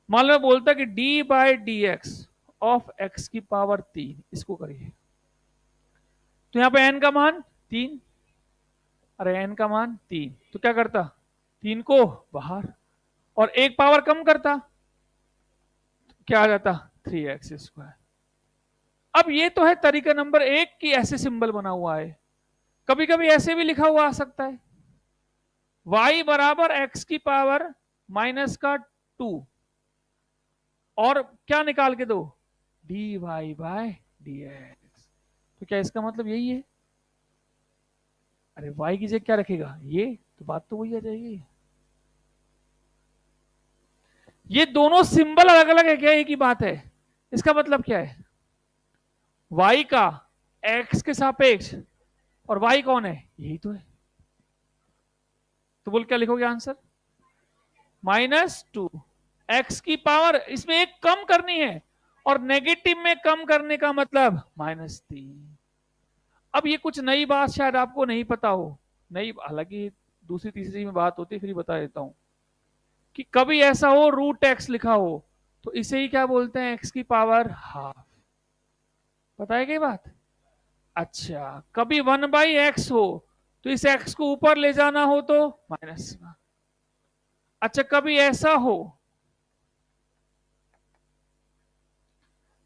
मान लो बोलता कि D by D x of x की पावर 3, इसको करिए। तो यहां पे एन का मान 3, अरे एन का मान 3, तो क्या करता? 3 को बाहर, और एक पावर कम करता, तो क्या आ जाता? 3x²। अब ये तो है तरीका नंबर 1 की ऐसे सिंबल बना हुआ है। कभी कभी ऐसे भी लिखा हुआ आ सकता है, y बराबर एक्स की पावर माइनस का 2, और क्या निकाल के दो? D Y by D X. तो क्या इसका मतलब यही है? अरे y की जगह क्या रखेगा? ये तो बात तो वही आ जाएगी। ये दोनों सिंबल अलग अलग है क्या? एक ही बात है। इसका मतलब क्या है? y का x के सापेक्ष, और y कौन है? यही तो है। तो बोल क्या लिखोगे आंसर? -2 एक्स की पावर, इसमें एक कम करनी है, और नेगेटिव में कम करने का मतलब -3। अब ये कुछ नई बात शायद आपको नहीं पता हो, नई, हालांकि दूसरी तीसरी में बात होती, फिर बता देता हूं। कि कभी ऐसा हो रूट एक्स लिखा हो, तो इसे ही क्या बोलते हैं? एक्स की पावर हाफ। पता है क्या बात? अच्छा, कभी 1/x हो, तो इस एक्स को ऊपर ले जाना हो तो -1। अच्छा, कभी ऐसा हो,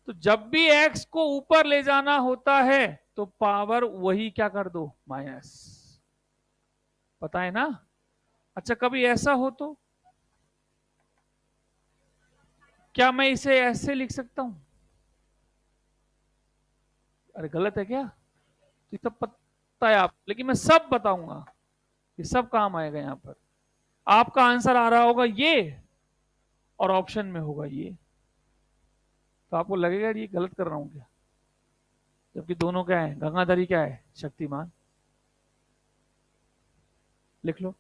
तो जब भी एक्स को ऊपर ले जाना होता है तो पावर वही क्या कर दो? माइनस। पता है ना? अच्छा, कभी ऐसा हो तो क्या मैं इसे ऐसे लिख सकता हूं? अरे गलत है क्या? तो ये सब पता है आप, लेकिन मैं सब बताऊंगा, ये सब काम आएगा यहां पर। आपका आंसर आ रहा होगा ये, और ऑप्शन में होगा ये, तो आपको लगेगा ये गलत कर रहा हूं क्या? जबकि दोनों क्या है? गंगाधरी क्या है? शक्तिमान। लिख लो।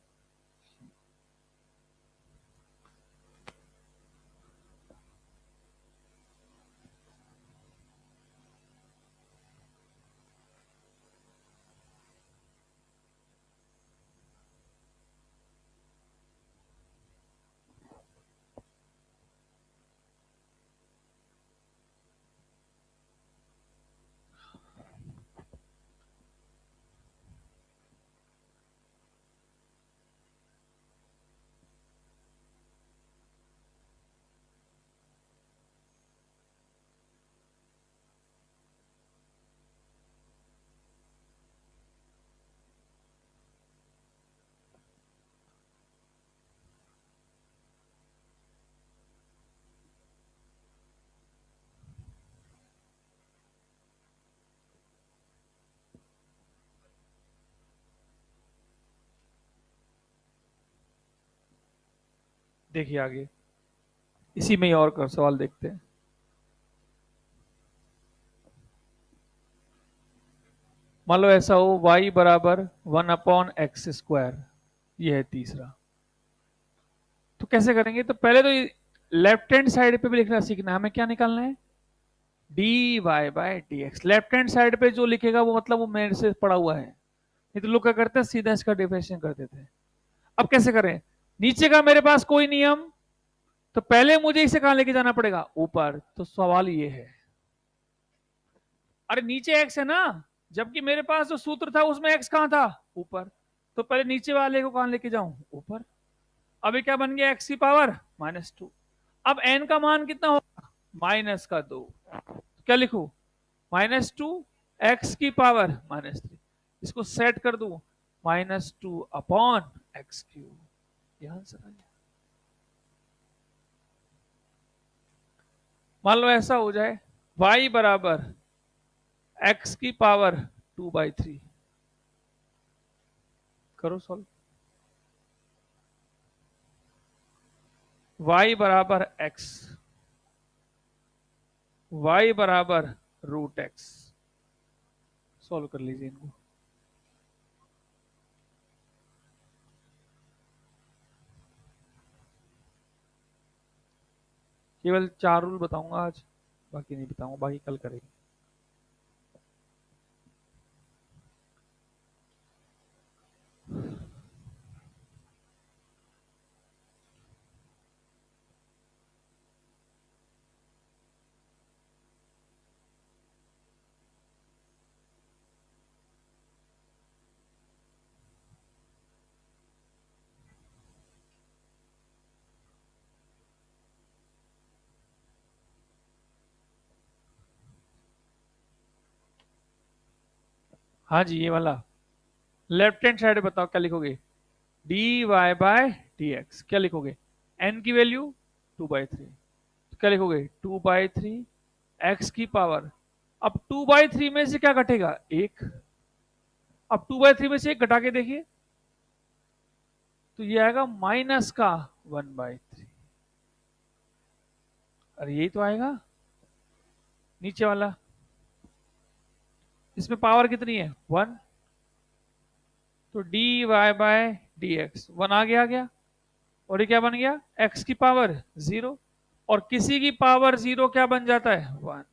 देखिए आगे, इसी में ही और कर सवाल देखते हैं। मान लो ऐसा हो y बराबर 1/x², ये है तीसरा। तो कैसे करेंगे? तो पहले तो लेफ्ट हैंड साइड पे भी लिखना सीखना है। हमें क्या निकालना है? D Y by D X. Left hand side पे जो लिखेगा वो मतलब वो मेरे से पड़ा हुआ है, नहीं तो लोग क्या करते हैं सीधा इसका डिफरेंशिएशन कर देते हैं। अब कैसे करें? नीचे का मेरे पास कोई नियम, तो पहले मुझे इसे कहां लेके जाना पड़ेगा? ऊपर। तो सवाल ये है, अरे नीचे एक्स है ना, जबकि मेरे पास जो सूत्र था उसमें एक्स कहां था? ऊपर। तो पहले नीचे वाले को कहां लेके जाऊं? ऊपर। अभी क्या बन गया? एक्स की पावर -2। अब एन का मान कितना होगा? -2। तो क्या लिखू? -2 एक्स की पावर -3। इसको सेट कर दू, -2 अपॉन x³ यह आंसर आ गया। मान लो ऐसा हो जाए y बराबर x की पावर 2/3। करो सॉल्व। y बराबर x, y बराबर √x। सॉल्व कर लीजिए इनको। केवल 4 रूल बताऊंगा आज, बाकी नहीं बताऊंगा, बाकी कल करेंगे। हाँ जी, ये वाला लेफ्ट हैंड साइड बताओ क्या लिखोगे? D Y by D X. क्या लिखोगे? एन की वैल्यू 2/3। तो क्या लिखोगे? 2/3 एक्स की पावर। अब 2/3 में से क्या घटेगा? एक। अब 2/3 में से एक घटा के देखिए, तो ये आएगा माइनस का 1/3। अरे यही तो आएगा नीचे वाला। इसमें पावर कितनी है? 1। तो D Y by D X 1 आ गया। और ये क्या बन गया? एक्स की पावर 0। और किसी की पावर 0 क्या बन जाता है? 1।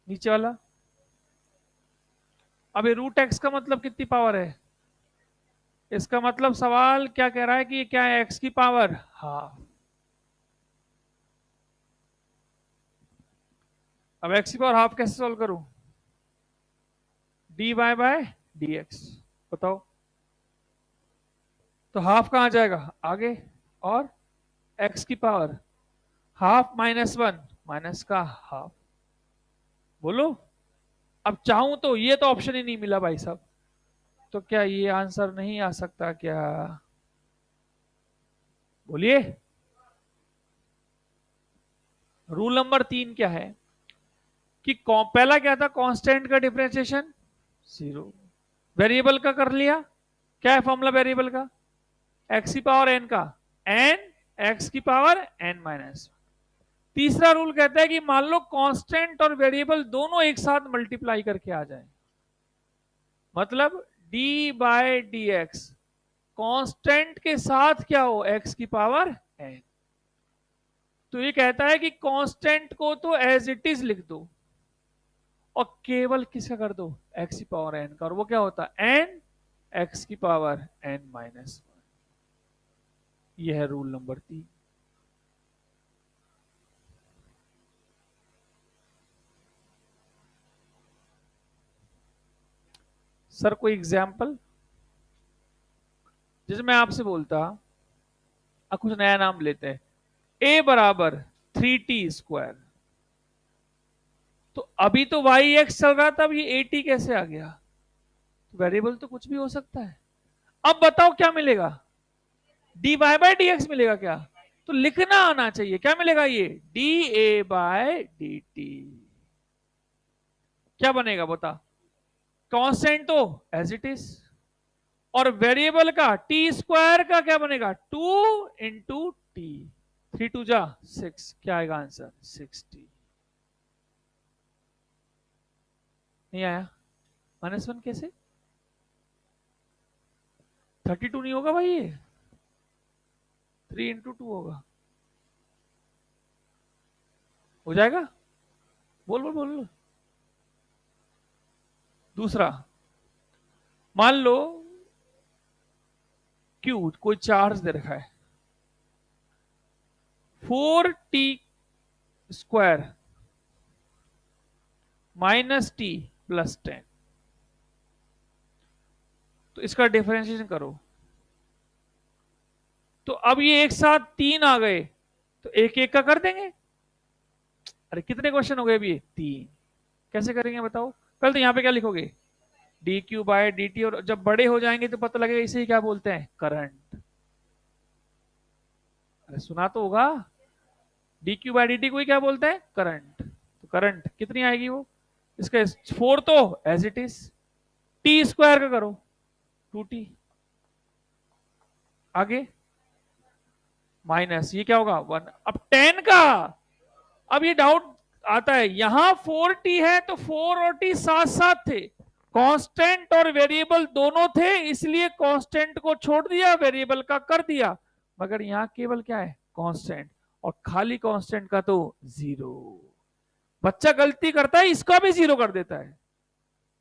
नीचे वाला। अब ये √x का मतलब कितनी पावर है? इसका मतलब सवाल क्या कह रहा है कि ये क्या है? x की पावर हाफ। अब x की पावर हाफ कैसे सॉल्व करूं? D Y by D X. बताओ। तो हाफ कहां जाएगा? आगे। और x की पावर हाफ -1 माइनस का हाफ। बोलो। अब चाहूं तो ये तो ऑप्शन ही नहीं मिला भाई साहब, तो क्या ये आंसर नहीं आ सकता क्या? बोलिए। रूल नंबर 3 क्या है कि पहला क्या था? कांस्टेंट का डिफरेंशिएशन 0। वेरिएबल का कर लिया। क्या है फॉर्मूला वेरिएबल का? एक्स की पावर एन का एन एक्स की पावर n-1। तीसरा रूल कहता है कि मान लो कांस्टेंट और वेरिएबल दोनों एक साथ मल्टीप्लाई करके आ जाए, मतलब D by D X constant के साथ क्या हो? एक्स की पावर n। तो ये कहता है कि कांस्टेंट को तो एज इट इज लिख दो और केवल किसका कर दो? एक्स की पावर n का। और वो क्या होता है? n एक्स की पावर n-1। यह है रूल नंबर 3। सर कोई एग्जाम्पल? जैसे मैं आपसे बोलता, अब कुछ नया नाम लेते हैं, a बराबर 3t²। तो अभी तो वाई एक्स चल रहा था, अब ये टी कैसे आ गया? वेरिएबल तो कुछ भी हो सकता है। अब बताओ क्या मिलेगा? D Y by D x मिलेगा क्या? तो लिखना आना चाहिए। क्या मिलेगा? ये d A by D t. क्या बनेगा बता? कांस्टेंट तो एज इट इज, और वेरिएबल का t² का क्या बनेगा? 2 × t। 3 × 2 = 6। क्या आएगा आंसर? 60। नहीं आया? -1 कैसे? 32 नहीं होगा भाई, ये 3 × 2 होगा। हो जाएगा? बोल बोल बोल। दूसरा, मान लो क्यू कोई चार्ज दे रखा है 4t² -t + 10, तो इसका डिफरेंशिएशन करो। तो अब ये एक साथ 3 आ गए, तो एक एक का कर देंगे। अरे कितने क्वेश्चन हो गए अभी? 3। कैसे करेंगे बताओ? पहले तो यहाँ पे क्या लिखोगे? dq/dt, और जब बड़े हो जाएंगे तो पता लगेगा इसे क्या बोलते हैं, करंट। अरे सुना तो होगा, dq/dt को ही क्या बोलते हैं, करंट। तो करंट कितनी आएगी वो? इसका 4 तो एज इट इज, t² का करो 2t, आगे माइनस ये क्या होगा 1। अब 10 का, अब ये डाउट आता है, यहां 4t है तो 4 और t साथ साथ थे, कांस्टेंट और वेरिएबल दोनों थे, इसलिए कांस्टेंट को छोड़ दिया, वेरिएबल का कर दिया। मगर यहां केवल क्या है, कांस्टेंट, और खाली कांस्टेंट का तो 0। बच्चा गलती करता है, इसका भी 0 कर देता है।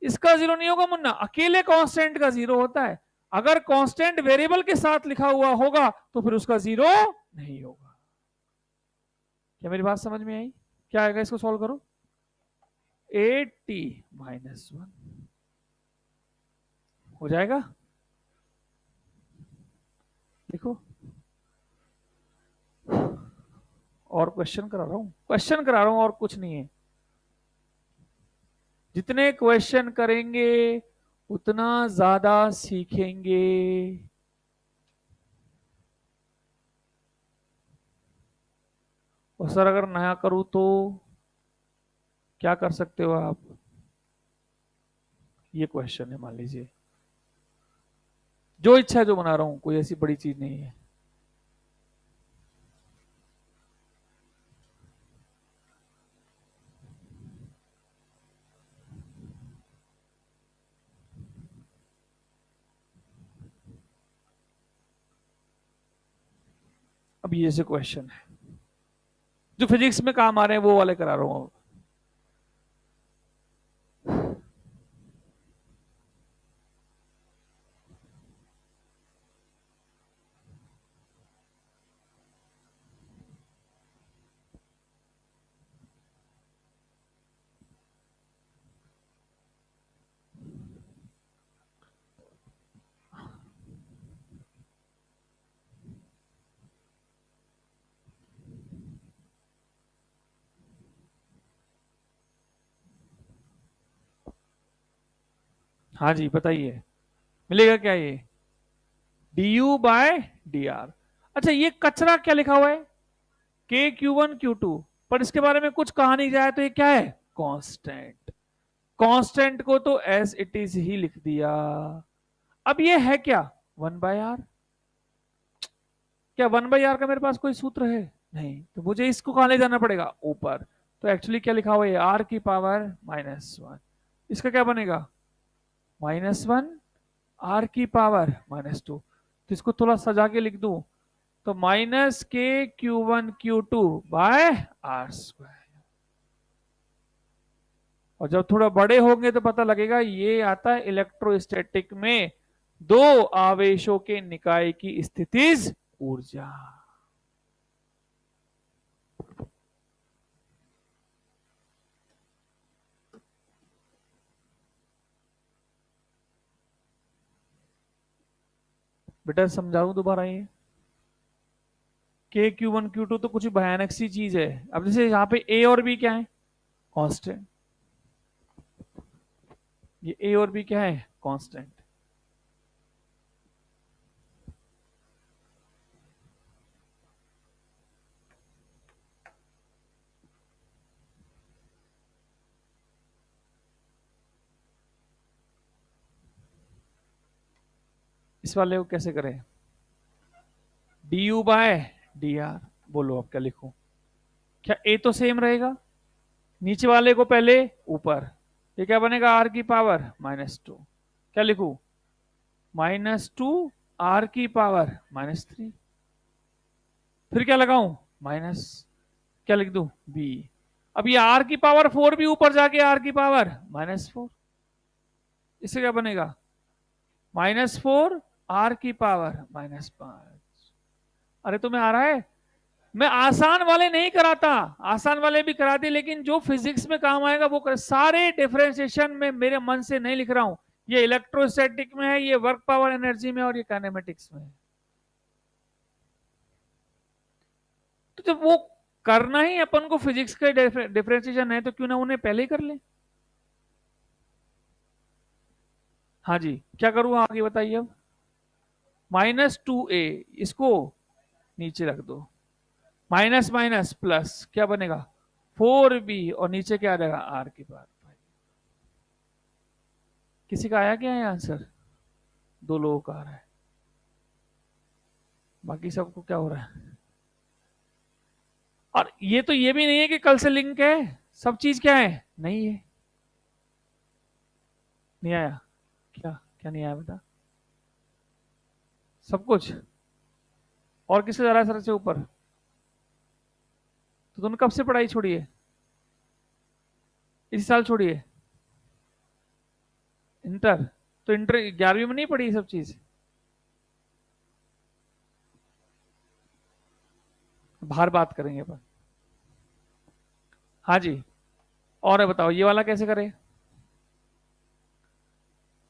इसका 0 नहीं होगा मुन्ना, अकेले कांस्टेंट का 0 होता है। अगर कांस्टेंट वेरिएबल के साथ लिखा हुआ होगा तो फिर उसका 0 नहीं होगा। क्या मेरी बात समझ में आई? क्या आएगा, इसको सॉल्व करो। 8t-1 हो जाएगा। देखो, और क्वेश्चन करा रहा हूं, क्वेश्चन करा रहा हूं, और कुछ नहीं है। जितने क्वेश्चन करेंगे उतना ज्यादा सीखेंगे। और सर अगर नया करूं तो क्या कर सकते हो आप? ये क्वेश्चन है, मान लीजिए, जो इच्छा है जो बना रहा हूं, कोई ऐसी बड़ी चीज नहीं है। अब ये से क्वेश्चन है जो फिजिक्स में काम आ रहे हैं, वो वाले करा रहा हूं। हाँ जी बताइए, मिलेगा क्या ये? du/dr। अच्छा, ये कचरा क्या लिखा हुआ है, k, q1, q2, पर इसके बारे में कुछ कहा नहीं जाए, तो ये क्या है, कांस्टेंट। कांस्टेंट को तो एज इट इज ही लिख दिया। अब ये है क्या, 1/r। क्या 1/r का मेरे पास कोई सूत्र है? नहीं, तो मुझे इसको कहां ले जाना पड़ेगा, ऊपर। तो एक्चुअली क्या लिखा हुआ है, r⁻⁻1। इसका क्या बनेगा, -1 r⁻⁻2। तो इसको थोड़ा सजा के लिख दूं, तो -k, q1, q2/r²। और जब थोड़ा बड़े होंगे तो पता लगेगा, ये आता है इलेक्ट्रोस्टैटिक में दो आवेशों के निकाय की स्थितिज ऊर्जा। बेटा समझाऊं दोबारा, ये k, q1, q2 तो कुछ भयानक सी चीज है। अब जैसे यहाँ पे a और b क्या है, कांस्टेंट। ये a और b क्या है, कांस्टेंट। इस वाले को कैसे करें, du/dr। बोलो अब क्या लिखूं? क्या a तो सेम रहेगा, नीचे वाले को पहले ऊपर, ये क्या बनेगा, r⁻²। क्या लिखूं, -2 आर की पावर -3, फिर क्या लगाऊं, माइनस, क्या लिख दूं, बी। अब ये आर की पावर 4 भी ऊपर जाके आर की पावर -4, इससे क्या बनेगा, -4 आर की पावर -5। अरे तुम्हें आ रहा है? मैं आसान वाले नहीं कराता, आसान वाले भी कराते, लेकिन जो फिजिक्स में काम आएगा वो कर। सारे डिफरेंशिएशन में मेरे मन से नहीं लिख रहा हूं, ये इलेक्ट्रोस्टैटिक में है, ये वर्क पावर एनर्जी में, और ये काइनेमेटिक्स में है। तो जब वो करना ही अपन को फिजिक्स का डिफरेंशिएशन है, तो क्यों ना उन्हें पहले ही कर ले। हाँ जी, क्या करूँ आगे बताइए अब। -2a, इसको नीचे रख दो, माइनस माइनस प्लस, क्या बनेगा, 4b, और नीचे क्या आ जाएगा, आर की पावर 5। किसी का आया क्या है आंसर? 2 लोगों का आ रहा है, बाकी सबको क्या हो रहा है? और ये तो ये भी नहीं है कि कल से लिंक है, सब चीज क्या है, नहीं है। नहीं आया? क्या क्या नहीं आया बेटा? सब कुछ? और किससे जा रहा है सर से ऊपर? तो तुमने कब से पढ़ाई छोड़ी है? इसी साल छोड़ी है? इंटर? तो इंटर 11वीं में नहीं पढ़ी ये सब चीज? बाहर बात करेंगे अपन। हाँ जी, और है बताओ, ये वाला कैसे करें?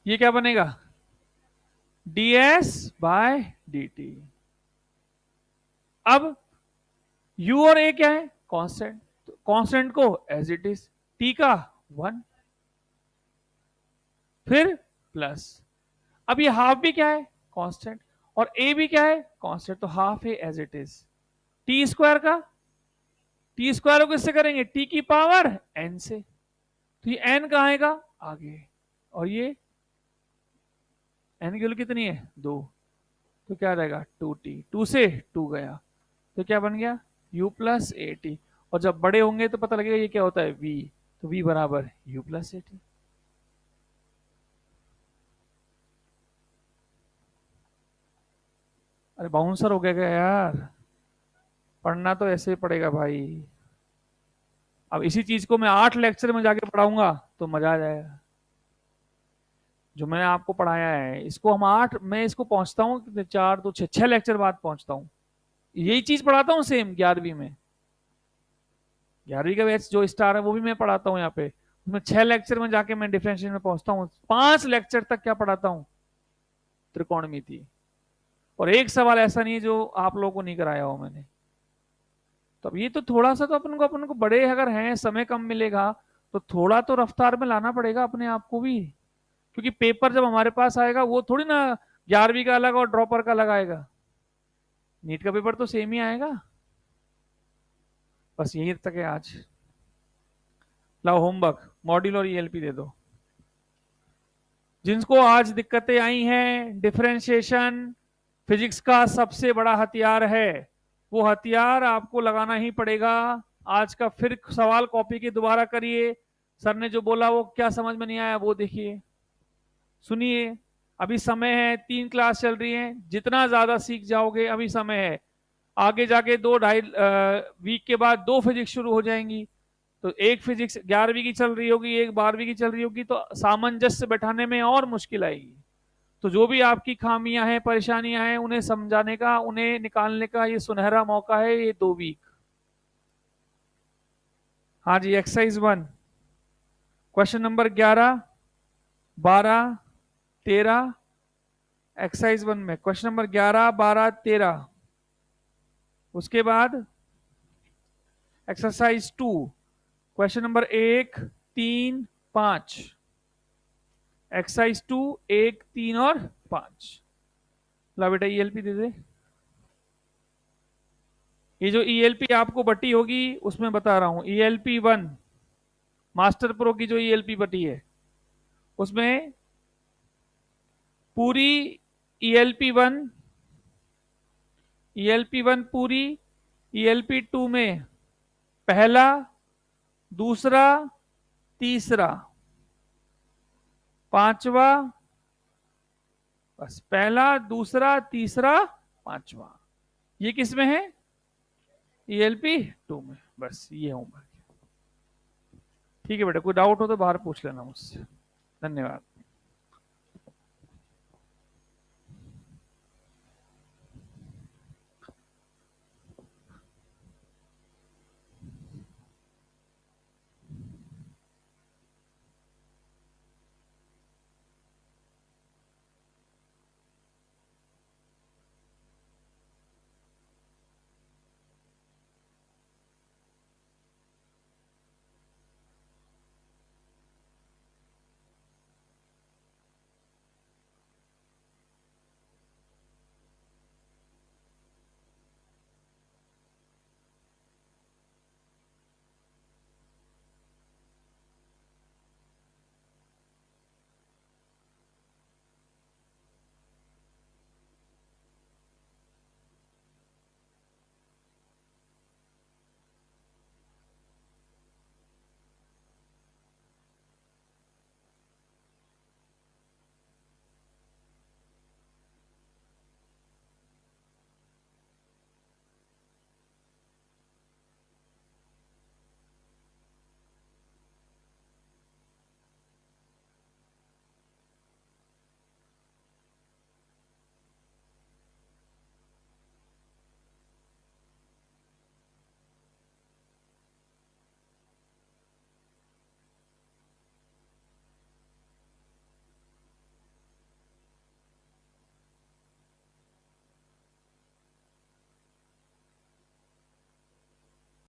ये क्या बनेगा, ds/dt। अब u और a क्या है, कांस्टेंट, तो कांस्टेंट को एज इट इज, t का 1, फिर प्लस। अब ये हाफ भी क्या है, कांस्टेंट, और a भी क्या है, कांस्टेंट, तो हाफ है as it is. T square का, टी स्क्वायर को किससे करेंगे, t की पावर n से, तो ये n कहाँ आएगा, आगे, और ये n की वैल्यू कितनी है, 2, तो क्या रहेगा, 2t, 2 से 2 गया, तो क्या बन गया, u+at। और जब बड़े होंगे तो पता लगेगा ये क्या होता है, v, तो v बराबर u+at। अरे बाउंसर हो गया क्या यार? पढ़ना तो ऐसे ही पड़ेगा भाई। अब इसी चीज को मैं 8 लेक्चर में जाके पढ़ाऊंगा तो मजा आ जाएगा। जो मैंने आपको पढ़ाया है इसको हम 8, मैं इसको पहुंचता हूँ 4 2 6 लेक्चर बाद पहुंचता हूँ। यही चीज पढ़ाता हूँ सेम 11वीं में। 11वीं का बैच जो स्टार है वो भी मैं पढ़ाता हूँ यहाँ पे। उसमें 6 लेक्चर में जाके मैं डिफरेंशिएशन में पहुंचता हूँ। 5 लेक्चर तक क्या पढ़ाता हूँ, त्रिकोणमिति। और एक सवाल ऐसा नहीं है जो आप लोगों को नहीं कराया हो मैंने। तो अब ये तो थोड़ा सा तो अपन को बड़े अगर हैं, समय कम मिलेगा तो थोड़ा तो रफ्तार में लाना पड़ेगा अपने आप को भी। क्योंकि पेपर जब हमारे पास आएगा वो थोड़ी ना 11वीं का अलग और ड्रॉपर का अलग आएगा। नीट का पेपर तो सेम ही आएगा। बस यही तक है आज। लाओ होमवर्क, मॉड्यूल और ईएलपी दे दो। जिनको आज दिक्कतें आई हैं, डिफरेंशिएशन फिजिक्स का सबसे बड़ा हथियार है, वो हथियार आपको लगाना ही पड़ेगा। आज का फिर सवाल कॉपी के दोबारा करिए। सर ने जो बोला वो क्या समझ में नहीं आया वो देखिए, सुनिए। अभी समय है, 3 क्लास चल रही है, जितना ज्यादा सीख जाओगे अभी समय है। आगे जाके 2 ढाई वीक के बाद 2 फिजिक्स शुरू हो जाएंगी। तो एक फिजिक्स 11वीं की चल रही होगी, एक 12वीं की चल रही होगी, तो सामंजस्य बैठाने में और मुश्किल आएगी। तो जो भी आपकी खामियां हैं, परेशानियां हैं, उन्हें समझाने का, उन्हें निकालने का ये सुनहरा मौका है, ये 2 वीक। हाँ जी, एक्सरसाइज 1, क्वेश्चन नंबर 11, 12, 13। एक्सरसाइज 1 में क्वेश्चन नंबर 11, 12, 13। उसके बाद एक्सरसाइज 2, क्वेश्चन नंबर 1, 3, 5। एक्सरसाइज 2, 1, 3 और 5। ला बेटा ईएलपी दे दे। ये जो ईएलपी आपको बटी होगी उसमें बता रहा हूं, ईएलपी 1 मास्टर प्रो की जो ईएलपी बटी है उसमें पूरी ईएलपी 1, ईएलपी 1 पूरी, ईएलपी 2 में पहला, दूसरा, तीसरा, पांचवा, बस पहला, दूसरा, तीसरा, पांचवा, ये किस में है? ELP 2 में। बस ये होमवर्क। ठीक है बेटा, कोई डाउट हो तो बाहर पूछ लेना मुझसे। धन्यवाद।